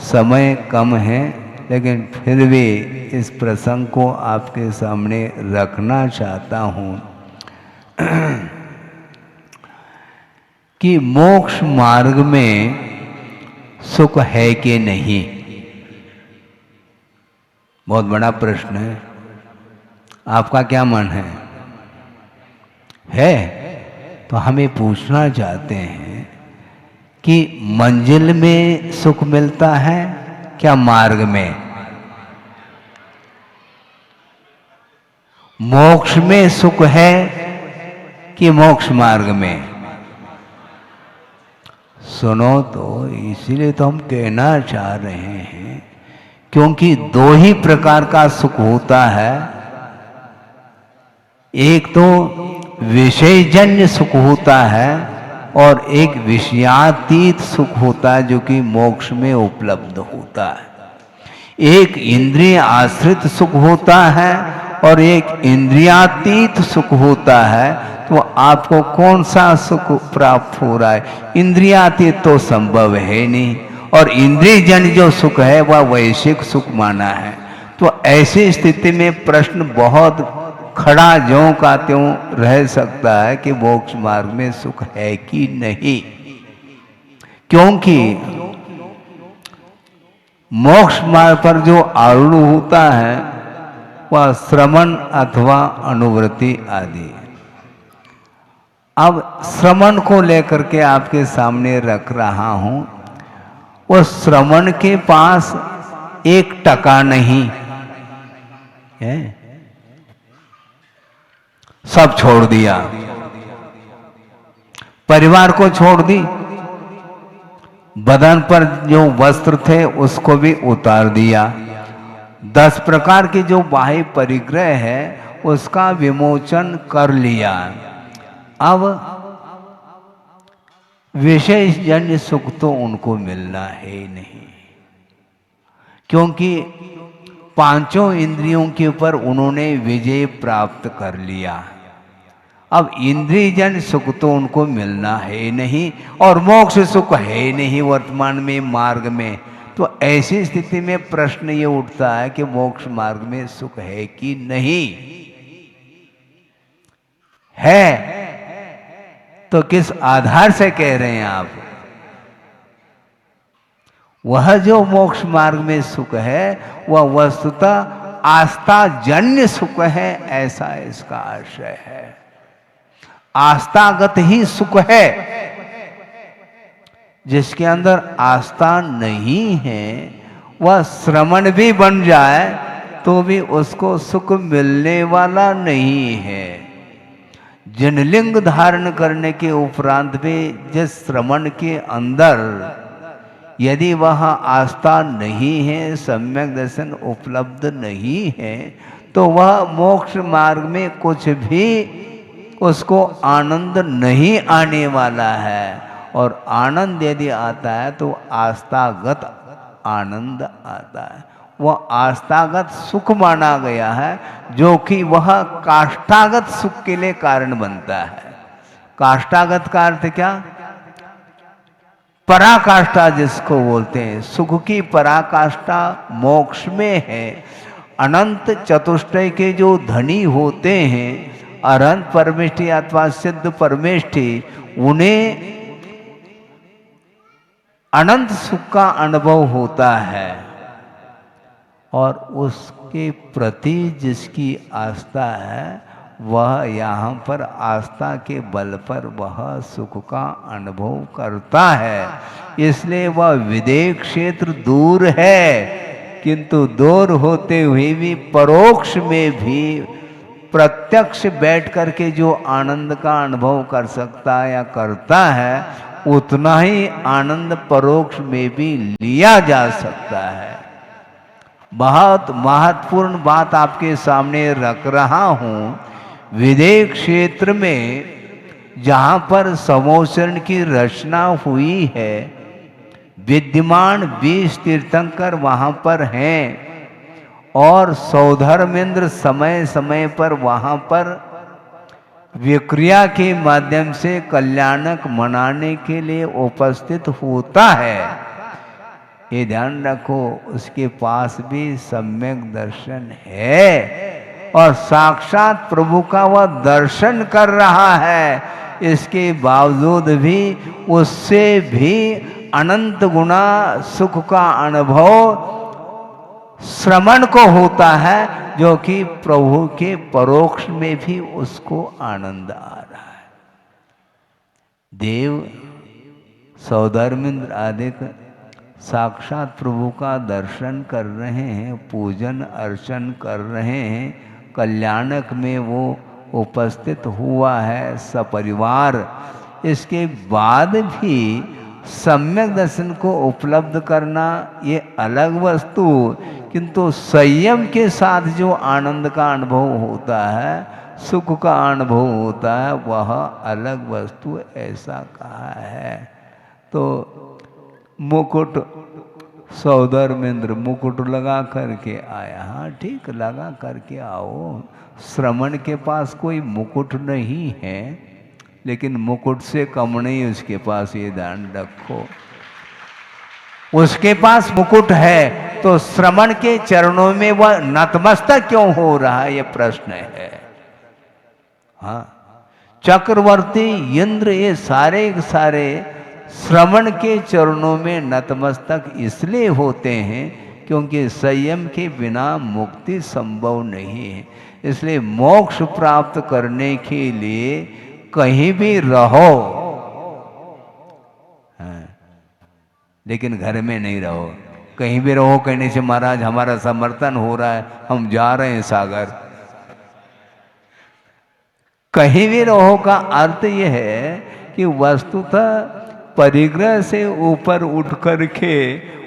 D: समय कम है, लेकिन फिर भी इस प्रसंग को आपके सामने रखना चाहता हूँ कि मोक्ष मार्ग में सुख है कि नहीं। बहुत बड़ा प्रश्न है, आपका क्या मन है? तो हमें पूछना चाहते हैं कि मंजिल में सुख मिलता है क्या मार्ग में? मोक्ष में सुख है कि मोक्ष मार्ग में? सुनो तो, इसीलिए तो हम कहना चाह रहे हैं, क्योंकि दो ही प्रकार का सुख होता है। एक तो विषयजन्य सुख होता है और एक विषयातीत सुख होता है, जो कि मोक्ष में उपलब्ध होता है। एक इंद्रिय आश्रित सुख होता है और एक इंद्रियातीत सुख होता है। तो आपको कौन सा सुख प्राप्त हो रहा है? इंद्रियातीत तो संभव है नहीं, और इंद्रियजन्य जो सुख है वह वैश्विक सुख माना है। तो ऐसी स्थिति में प्रश्न बहुत खड़ा ज्यों का त्यों रह सकता है कि मोक्ष मार्ग में सुख है कि नहीं, क्योंकि मोक्ष मार्ग पर जो आरूढ़ होता है वह श्रवण अथवा अनुवृत्ति आदि। अब श्रवण को लेकर के आपके सामने रख रहा हूं। वो श्रवण के पास एक टका नहीं है, सब छोड़ दिया, परिवार को छोड़ दी, बदन पर जो वस्त्र थे उसको भी उतार दिया, 10 प्रकार के जो बाह्य परिग्रह है उसका विमोचन कर लिया। अब विषयजन्य सुख तो उनको मिलना है ही नहीं, क्योंकि पांचों इंद्रियों के ऊपर उन्होंने विजय प्राप्त कर लिया। अब इंद्रियजन्य सुख तो उनको मिलना है नहीं और मोक्ष सुख है नहीं वर्तमान में मार्ग में। तो ऐसी स्थिति में प्रश्न ये उठता है कि मोक्ष मार्ग में सुख है कि नहीं है, तो किस आधार से कह रहे हैं आप? वह जो मोक्ष मार्ग में सुख है वह वस्तुतः आस्था जन्य सुख है, ऐसा इसका आशय है। आस्थागत ही सुख है। जिसके अंदर आस्था नहीं है वह श्रवण भी बन जाए तो भी उसको सुख मिलने वाला नहीं है। जनलिंग धारण करने के उपरांत भी जिस श्रवण के अंदर यदि वह आस्था नहीं है, सम्यक दर्शन उपलब्ध नहीं है, तो वह मोक्ष मार्ग में कुछ भी उसको आनंद नहीं आने वाला है। और आनंद यदि आता है तो आस्थागत आनंद आता है, वह आस्थागत सुख माना गया है, जो कि वह काष्ठागत सुख के लिए कारण बनता है। काष्ठागत का अर्थ क्या? पराकाष्ठा जिसको बोलते हैं, सुख की पराकाष्ठा मोक्ष में है। अनंत चतुष्टय के जो धनी होते हैं, अनंत परमेष्ठी अथवा सिद्ध परमेष्ठी, उन्हें अनंत सुख का अनुभव होता है और उसके प्रति जिसकी आस्था है वह यहाँ पर आस्था के बल पर वह सुख का अनुभव करता है। इसलिए वह विदेह क्षेत्र दूर है, किंतु दूर होते हुए भी परोक्ष में भी प्रत्यक्ष बैठ करके जो आनंद का अनुभव कर सकता है या करता है, उतना ही आनंद परोक्ष में भी लिया जा सकता है। बहुत महत्वपूर्ण बात आपके सामने रख रहा हूं। विदेह क्षेत्र में जहां पर समोचरण की रचना हुई है, विद्यमान 20 तीर्थंकर वहां पर हैं और सौधर्मेंद्र समय समय पर वहां पर विक्रिया के माध्यम से कल्याणक मनाने के लिए उपस्थित होता है। ये ध्यान रखो, उसके पास भी सम्यक दर्शन है और साक्षात प्रभु का वह दर्शन कर रहा है। इसके बावजूद भी उससे भी अनंत गुना सुख का अनुभव श्रवण को होता है, जो कि प्रभु के परोक्ष में भी उसको आनंद आ रहा है। देव सौधर्मेंद्र आदि साक्षात प्रभु का दर्शन कर रहे हैं, पूजन अर्चन कर रहे हैं, कल्याणक में वो उपस्थित हुआ है सपरिवार। इसके बाद भी सम्यक दर्शन को उपलब्ध करना ये अलग वस्तु, किंतु संयम के साथ जो आनंद का अनुभव होता है, सुख का अनुभव होता है, वह अलग वस्तु, ऐसा कहा है। तो मुकुट सौधर्मेंद्र मुकुट लगा करके आया। हाँ ठीक, लगा करके आओ। श्रमण के पास कोई मुकुट नहीं है, लेकिन मुकुट से कम नहीं उसके पास, ये ध्यान रखो। उसके पास मुकुट है तो श्रमण के चरणों में वह नतमस्तक क्यों हो रहा है, ये प्रश्न है। हाँ, चक्रवर्ती इंद्र ये सारे सारे श्रवण के चरणों में नतमस्तक इसलिए होते हैं क्योंकि संयम के बिना मुक्ति संभव नहीं है। इसलिए मोक्ष प्राप्त करने के लिए कहीं भी रहो, हाँ, लेकिन घर में नहीं रहो। कहीं भी रहो कहने से महाराज हमारा समर्थन हो रहा है, हम जा रहे हैं सागर। कहीं भी रहो का अर्थ यह है कि वस्तुतः परिग्रह से ऊपर उठ करके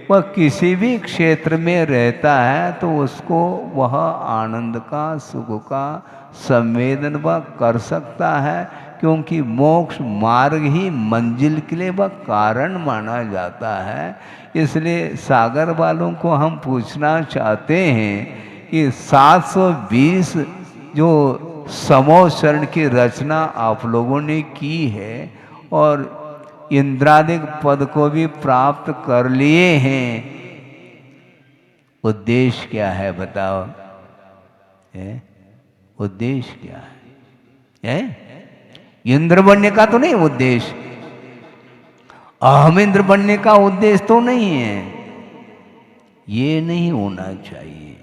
D: वह किसी भी क्षेत्र में रहता है तो उसको वह आनंद का, सुख का संवेदन वह कर सकता है, क्योंकि मोक्ष मार्ग ही मंजिल के लिए वह कारण माना जाता है। इसलिए सागर वालों को हम पूछना चाहते हैं कि 720 जो समो शरण की रचना आप लोगों ने की है और इंद्रादिक पद को भी प्राप्त कर लिए हैं, उद्देश्य क्या है बताओ? उद्देश्य क्या है? इंद्र बनने का तो नहीं उद्देश्य, अहम इंद्र बनने का उद्देश्य तो नहीं है। ये नहीं होना चाहिए।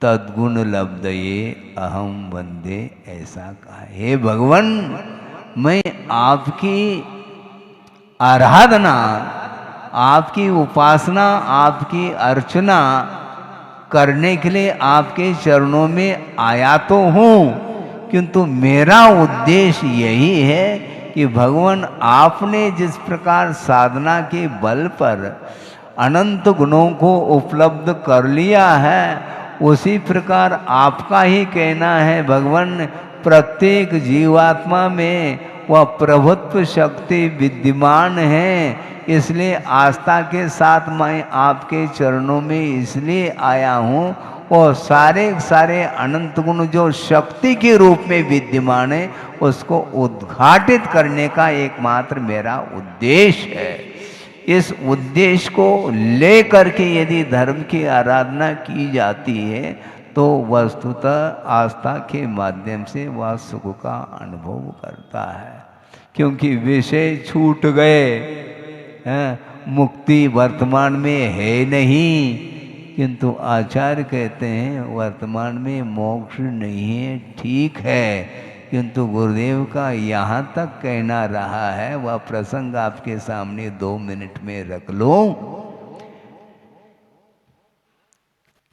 D: तद्गुण लब्धये अहम वंदे, ऐसा कहा। हे भगवान, मैं आपकी आराधना, आपकी उपासना, आपकी अर्चना करने के लिए आपके चरणों में आया तो हूँ, किंतु मेरा उद्देश्य यही है कि भगवान आपने जिस प्रकार साधना के बल पर अनंत गुणों को उपलब्ध कर लिया है, उसी प्रकार आपका ही कहना है भगवान प्रत्येक जीवात्मा में वह प्रभुत्व शक्ति विद्यमान है। इसलिए आस्था के साथ मैं आपके चरणों में इसलिए आया हूँ, और सारे सारे अनंत गुण जो शक्ति के रूप में विद्यमान है उसको उद्घाटित करने का एकमात्र मेरा उद्देश्य है। इस उद्देश्य को लेकर के यदि धर्म की आराधना की जाती है तो वस्तुतः आस्था के माध्यम से वह सुख का अनुभव करता है, क्योंकि विषय छूट गए हैं, मुक्ति वर्तमान में है नहीं। किंतु आचार्य कहते हैं वर्तमान में मोक्ष नहीं है, ठीक है, किंतु गुरुदेव का यहाँ तक कहना रहा है, वह प्रसंग आपके सामने 2 मिनट में रख लो।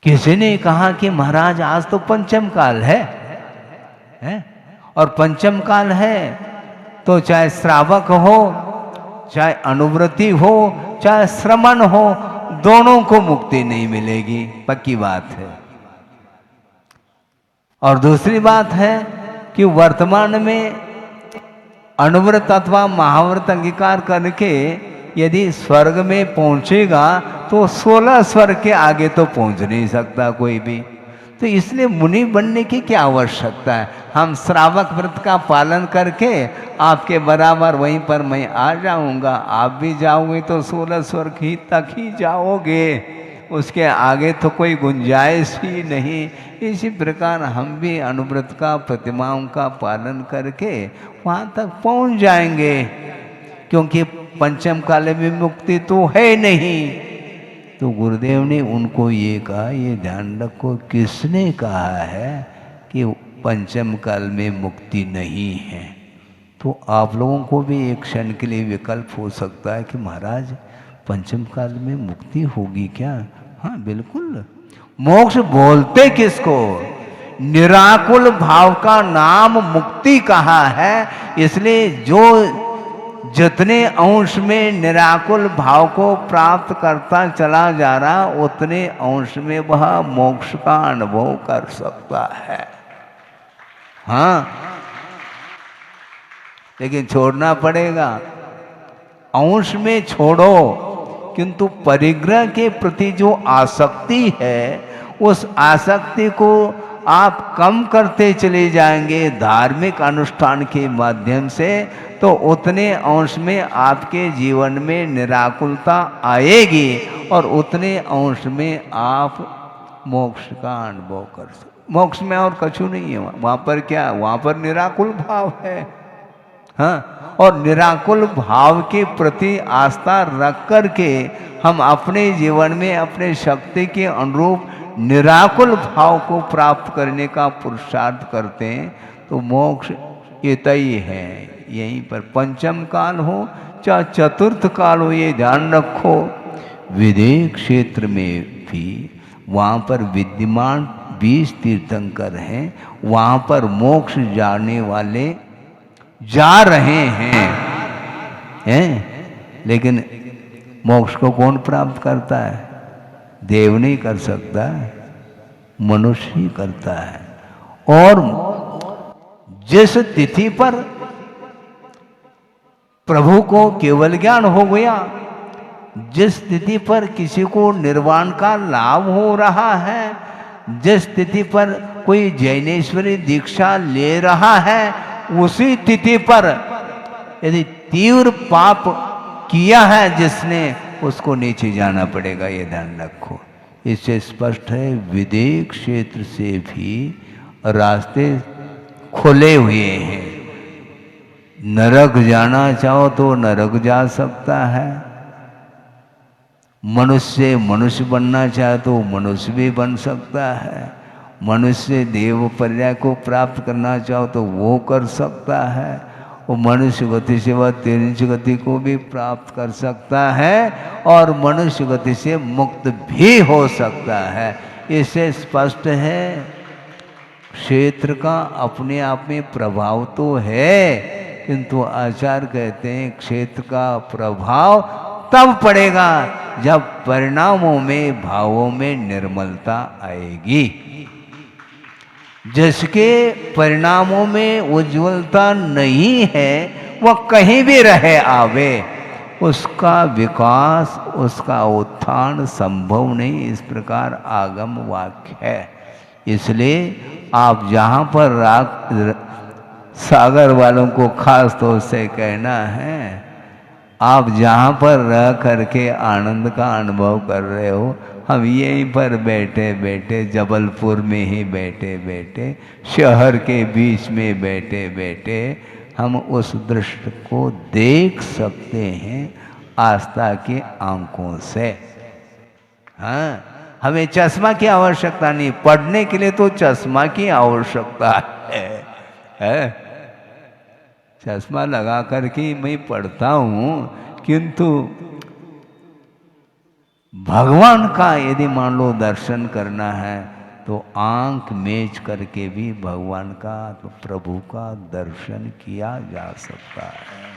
D: किसी ने कहा कि महाराज आज तो पंचम काल है? और पंचम काल है तो चाहे श्रावक हो, चाहे अनुवृत्ति हो, चाहे श्रमण हो, दोनों को मुक्ति नहीं मिलेगी, पक्की बात है। और दूसरी बात है कि वर्तमान में अनुव्रत अथवा महाव्रत अंगीकार करके यदि स्वर्ग में पहुंचेगा तो 16 स्वर्ग के आगे तो पहुंच नहीं सकता कोई भी। तो इसलिए मुनि बनने की क्या आवश्यकता है? हम श्रावक व्रत का पालन करके आपके बराबर वहीं पर मैं आ जाऊंगा, आप भी जाओगे तो 16 स्वर्ग ही तक ही जाओगे, उसके आगे तो कोई गुंजाइश ही नहीं। इसी प्रकार हम भी अनुव्रत का, प्रतिमाओं का पालन करके वहाँ तक पहुँच जाएंगे, क्योंकि पंचम काल में मुक्ति तो है नहीं। तो गुरुदेव ने उनको ये कहा, ये ध्यान रखो, किसने कहा है कि पंचम काल में मुक्ति नहीं है? तो आप लोगों को भी एक क्षण के लिए विकल्प हो सकता है कि महाराज पंचम काल में मुक्ति होगी क्या? हाँ बिल्कुल। मोक्ष बोलते किसको? निराकुल भाव का नाम मुक्ति कहा है। इसलिए जो जितने अंश में निराकुल भाव को प्राप्त करता चला जा रहा, उतने अंश में वह मोक्ष का अनुभव कर सकता है। हाँ, लेकिन छोड़ना पड़ेगा। अंश में छोड़ो, किंतु परिग्रह के प्रति जो आसक्ति है, उस आसक्ति को आप कम करते चले जाएंगे धार्मिक अनुष्ठान के माध्यम से, तो उतने अंश में आपके जीवन में निराकुलता आएगी और उतने अंश में आप मोक्ष का अनुभव कर सकते। मोक्ष में और कछु नहीं है, वहाँ पर क्या, वहाँ पर निराकुल भाव है। हाँ, और निराकुल भाव के प्रति आस्था रख करके हम अपने जीवन में अपने शक्ति के अनुरूप निराकुल भाव को प्राप्त करने का पुरुषार्थ करते हैं, तो मोक्ष ये तय है। यहीं पर पंचम काल हो चाहे चतुर्थ काल हो, ये ध्यान रखो, विदेह क्षेत्र में भी वहाँ पर विद्यमान 20 तीर्थंकर हैं, वहाँ पर मोक्ष जाने वाले जा रहे हैं। लेकिन मोक्ष को कौन प्राप्त करता है? देव नहीं कर सकता, मनुष्य ही करता है। और जिस तिथि पर प्रभु को केवल ज्ञान हो गया, जिस तिथि पर किसी को निर्वाण का लाभ हो रहा है, जिस तिथि पर कोई जैनेश्वरी दीक्षा ले रहा है, उसी तिथि पर यदि तीव्र पाप किया है जिसने, उसको नीचे जाना पड़ेगा। ये ध्यान रखो। इससे स्पष्ट है विदेह क्षेत्र से भी रास्ते खुले हुए हैं। नरक जाना चाहो तो नरक जा सकता है, मनुष्य मनुष्य बनना चाहे तो मनुष्य भी बन सकता है, मनुष्य देव पर्याय को प्राप्त करना चाहो तो वो कर सकता है, वो मनुष्य गति से वह तिरंज गति को भी प्राप्त कर सकता है और मनुष्य गति से मुक्त भी हो सकता है। इससे स्पष्ट है क्षेत्र का अपने आप में प्रभाव तो है, किंतु आचार्य कहते हैं क्षेत्र का प्रभाव तब पड़ेगा जब परिणामों में भावों में निर्मलता आएगी। जिसके परिणामों में उज्ज्वलता नहीं है, वह कहीं भी रहे आवे, उसका विकास उसका उत्थान संभव नहीं। इस प्रकार आगम वाक्य है। इसलिए आप जहाँ पर सागर वालों को खास तौर से कहना है, आप जहाँ पर रह करके आनंद का अनुभव कर रहे हो, हम यहीं पर बैठे बैठे, जबलपुर में ही बैठे बैठे, शहर के बीच में बैठे बैठे हम उस दृश्य को देख सकते हैं आस्था के आंखों से। हाँ, हमें चश्मा की आवश्यकता नहीं, पढ़ने के लिए तो चश्मा की आवश्यकता है। चश्मा लगा करके मैं पढ़ता हूँ, किंतु भगवान का यदि मान लो दर्शन करना है तो आंख मेज करके भी भगवान का, तो प्रभु का दर्शन किया जा सकता है।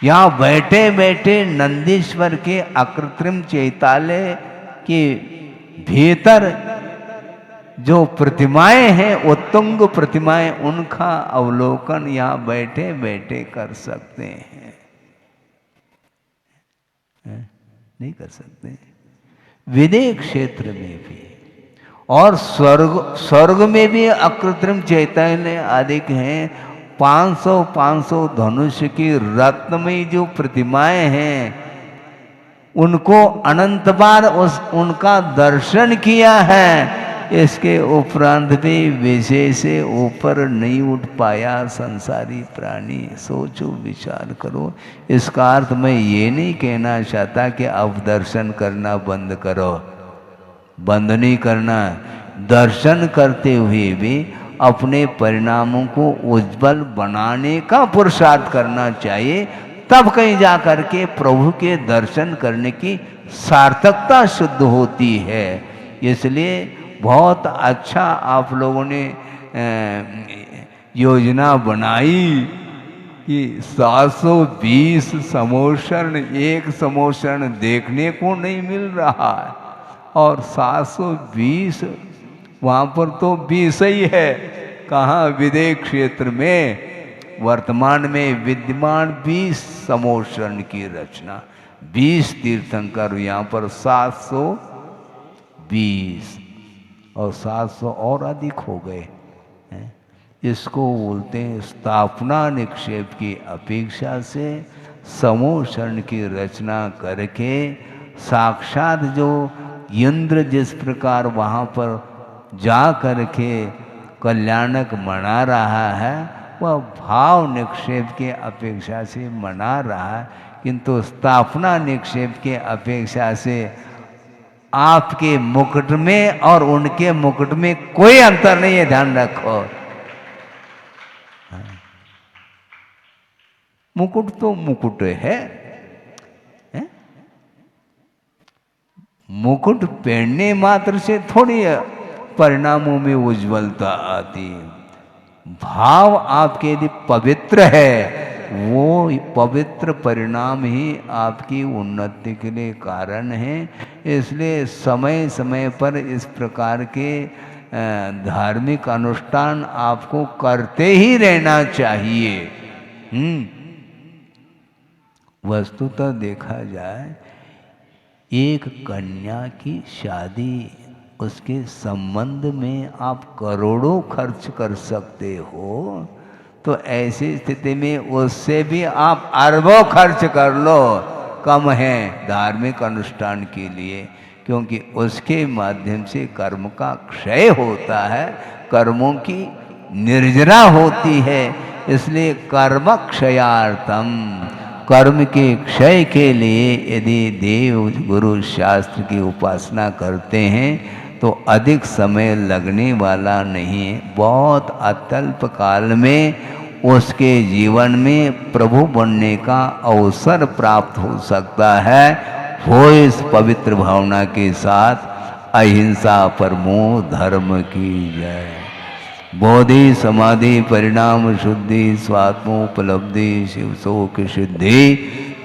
D: यहाँ बैठे बैठे नंदीश्वर के अकृत्रिम चैतालय के भीतर जो प्रतिमाएं हैं, उत्तुंग प्रतिमाएं, उनका अवलोकन यहाँ बैठे बैठे कर सकते हैं। नहीं कर सकते। विदेह क्षेत्र में भी और स्वर्ग में भी अकृत्रिम चैतन्य अधिक हैं। 500 धनुष की रत्नमयी जो प्रतिमाएं हैं, उनको अनंत बार उनका दर्शन किया है। इसके उपरांत भी विषय से ऊपर नहीं उठ पाया संसारी प्राणी। सोचो, विचार करो। इसका अर्थ मैं ये नहीं कहना चाहता कि अब दर्शन करना बंद करो, बंद नहीं करना। दर्शन करते हुए भी अपने परिणामों को उज्जवल बनाने का पुरुषार्थ करना चाहिए, तब कहीं जा कर के प्रभु के दर्शन करने की सार्थकता शुद्ध होती है। इसलिए बहुत अच्छा आप लोगों ने योजना बनाई कि 720 समोषण, एक समोषण देखने को नहीं मिल रहा है और 720 वहाँ पर तो 20 ही है। कहाँ? विदेश क्षेत्र में वर्तमान में विद्यमान 20 समोषण की रचना, 20 तीर्थंकर, यहाँ पर 720 और 700 और अधिक हो गए हैं। इसको बोलते हैं स्थापना निक्षेप की अपेक्षा से समोषण की रचना करके साक्षात जो इंद्र जिस प्रकार वहाँ पर जा करके कल्याणक मना रहा है, वह भाव निक्षेप के अपेक्षा से मना रहा है, किंतु स्थापना निक्षेप के अपेक्षा से आपके मुकुट में और उनके मुकुट में कोई अंतर नहीं है, ध्यान रखो। मुकुट तो मुकुट है? मुकुट पहनने मात्र से थोड़ी परिणामों में उज्ज्वलता आती है। भाव आपके यदि पवित्र है, वो पवित्र परिणाम ही आपकी उन्नति के लिए कारण है। इसलिए समय समय पर इस प्रकार के धार्मिक अनुष्ठान आपको करते ही रहना चाहिए। वस्तुतः देखा जाए, एक कन्या की शादी, उसके संबंध में आप करोड़ों खर्च कर सकते हो, तो ऐसी स्थिति में उससे भी आप अरबों खर्च कर लो, कम है धार्मिक अनुष्ठान के लिए, क्योंकि उसके माध्यम से कर्म का क्षय होता है, कर्मों की निर्जरा होती है। इसलिए कर्म क्षयार्थम, कर्म के क्षय के लिए यदि देव गुरु शास्त्र की उपासना करते हैं तो अधिक समय लगने वाला नहीं है। बहुत अत्यल्प काल में उसके जीवन में प्रभु बनने का अवसर प्राप्त हो सकता है। हो इस पवित्र भावना के साथ अहिंसा परमो धर्म की जय। बोधि समाधि परिणाम शुद्धि स्वात्मोपलब्धि शिव शोक सिद्धि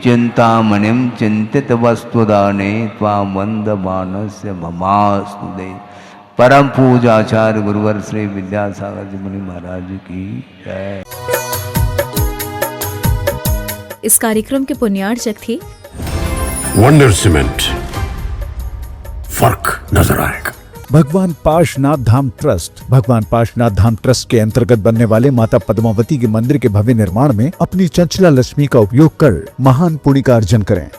D: चिंतामणिम चिंतित वस्तुदाने त्वां वंद मानस्य ममास्तु दे। परम पूजाचार्य गुरुवर श्री विद्यासागर जी मुनि महाराज की जय।
A: इस कार्यक्रम के पुण्यार्चक थे
B: वंडर सीमेंट, फर्क नजर आएगा।
C: भगवान पाशनाथ धाम ट्रस्ट। भगवान पाशनाथ धाम ट्रस्ट के अंतर्गत बनने वाले माता पद्मावती के मंदिर के भव्य निर्माण में अपनी चंचला लक्ष्मी का उपयोग कर महान पुण्य का अर्जन करें।